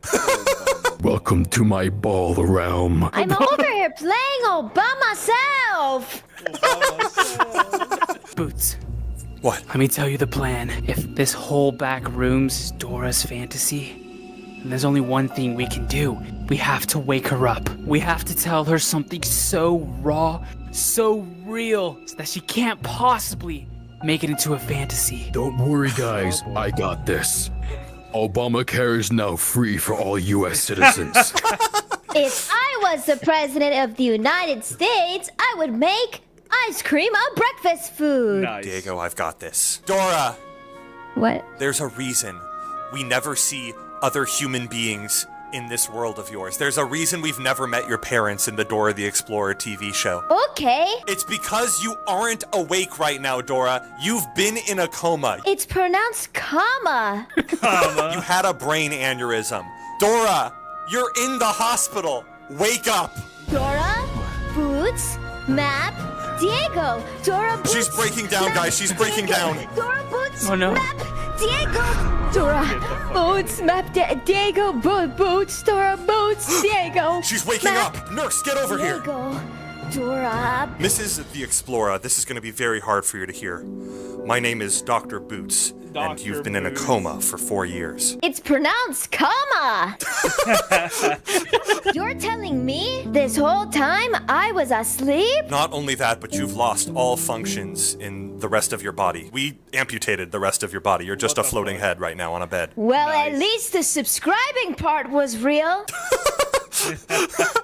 Welcome to my ball realm. I'm over here playing all by myself. Boots. What? Let me tell you the plan. If this whole back room's is Dora's fantasy, then there's only one thing we can do. We have to wake her up. We have to tell her something so raw, so real, so that she can't possibly make it into a fantasy. Don't worry, guys. I got this. Obamacare is now free for all U.S. citizens. If I was the president of the United States, I would make ice cream a breakfast food. Nice. Diego, I've got this. Dora! What? There's a reason we never see other human beings in this world of yours. There's a reason we've never met your parents in the Dora the Explorer TV show. Okay. It's because you aren't awake right now, Dora. You've been in a coma. It's pronounced comma. You had a brain aneurysm. Dora, you're in the hospital. Wake up. Dora, Boots, Map, Diego. Dora, Boots. She's breaking down, Map, guys. She's breaking Diego. down. Dora, Boots, Oh, no. Map, Diego. Dora, Boots, Map, Diego, Boots, Dora, Boots, Diego. She's waking Map, up. Nurse, get over here. Diego, Dora. Mrs. the Explorer, this is going to be very hard for you to hear. My name is Dr. Boots, and you've been in a coma for 4 years. It's pronounced coma. You're telling me this whole time I was asleep? Not only that, but you've lost all functions in the rest of your body. We amputated the rest of your body. You're just a floating head right now on a bed. Well, at least the subscribing part was real.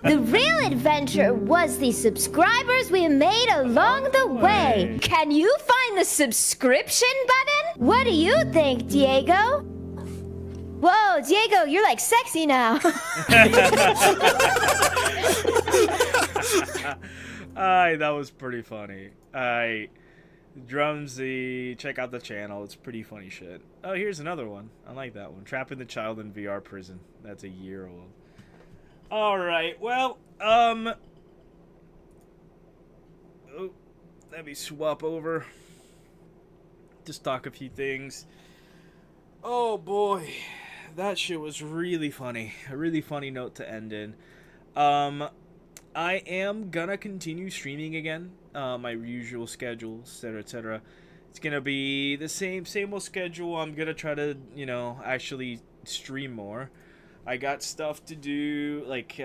The real adventure was the subscribers we made along the way. Can you find the subscription button? What do you think, Diego? Whoa, Diego, you're like sexy now. That was pretty funny. Drumsy, check out the channel. It's pretty funny shit. Oh, here's another one. I like that one. Trapping the Child in VR Prison. That's a year old. Alright, well, oh, let me swap over. Just talk a few things. Oh boy, that shit was really funny. A really funny note to end in. I am gonna continue streaming again. My usual schedule, etc., etc. It's gonna be the same old schedule. I'm gonna try to, you know, actually stream more. I got stuff to do, like,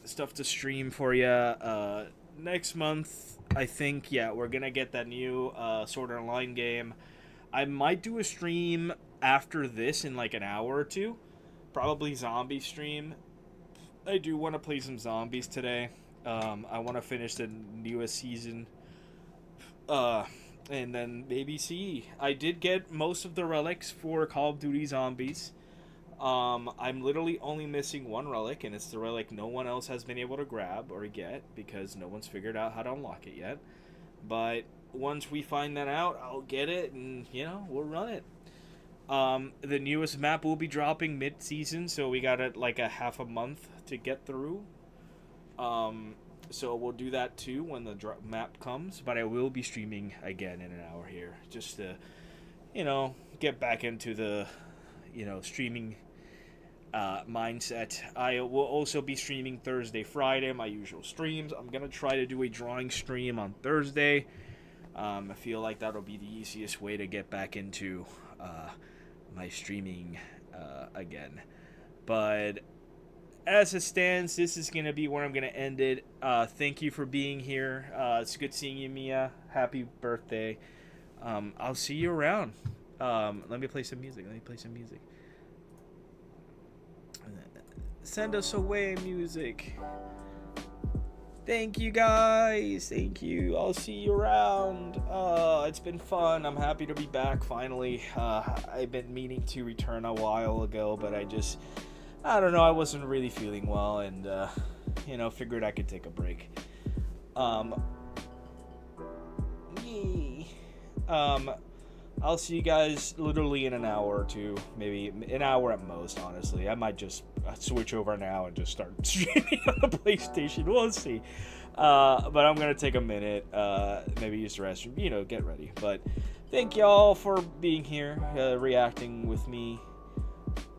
stuff to stream for you. Next month, I think, yeah, we're gonna get that new Sword Art Online game. I might do a stream after this in, like, an hour or two. Probably zombie stream. I do want to play some zombies today. I want to finish the newest season. And then maybe see. I did get most of the relics for Call of Duty Zombies. I'm literally only missing one relic, and it's the relic no one else has been able to grab or get because no one's figured out how to unlock it yet. But once we find that out, I'll get it, and, you know, we'll run it. The newest map will be dropping mid-season, so we got it like a half a month to get through. So we'll do that too when the map comes, but I will be streaming again in an hour here, just to, you know, get back into the, you know, streaming mindset. I will also be streaming Thursday, Friday, my usual streams. I'm gonna try to do a drawing stream on Thursday. I feel like that'll be the easiest way to get back into my streaming again. But as it stands, this is going to be where I'm going to end it. Thank you for being here. It's good seeing you, Mia. Happy birthday. I'll see you around. Let me play some music. Send us away, music. Thank you, guys. Thank you. I'll see you around. It's been fun. I'm happy to be back finally. I've been meaning to return a while ago, but I don't know. I wasn't really feeling well, and you know, figured I could take a break. I'll see you guys literally in an hour or two, maybe an hour at most, honestly. I might just switch over now and just start streaming on the PlayStation. We'll see. But I'm going to take a minute, maybe use the restroom, you know, get ready. But thank y'all for being here, reacting with me.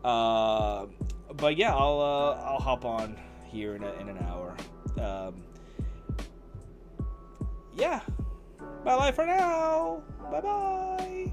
But yeah, I'll hop on here in an hour. Yeah. Bye-bye for now. Bye-bye.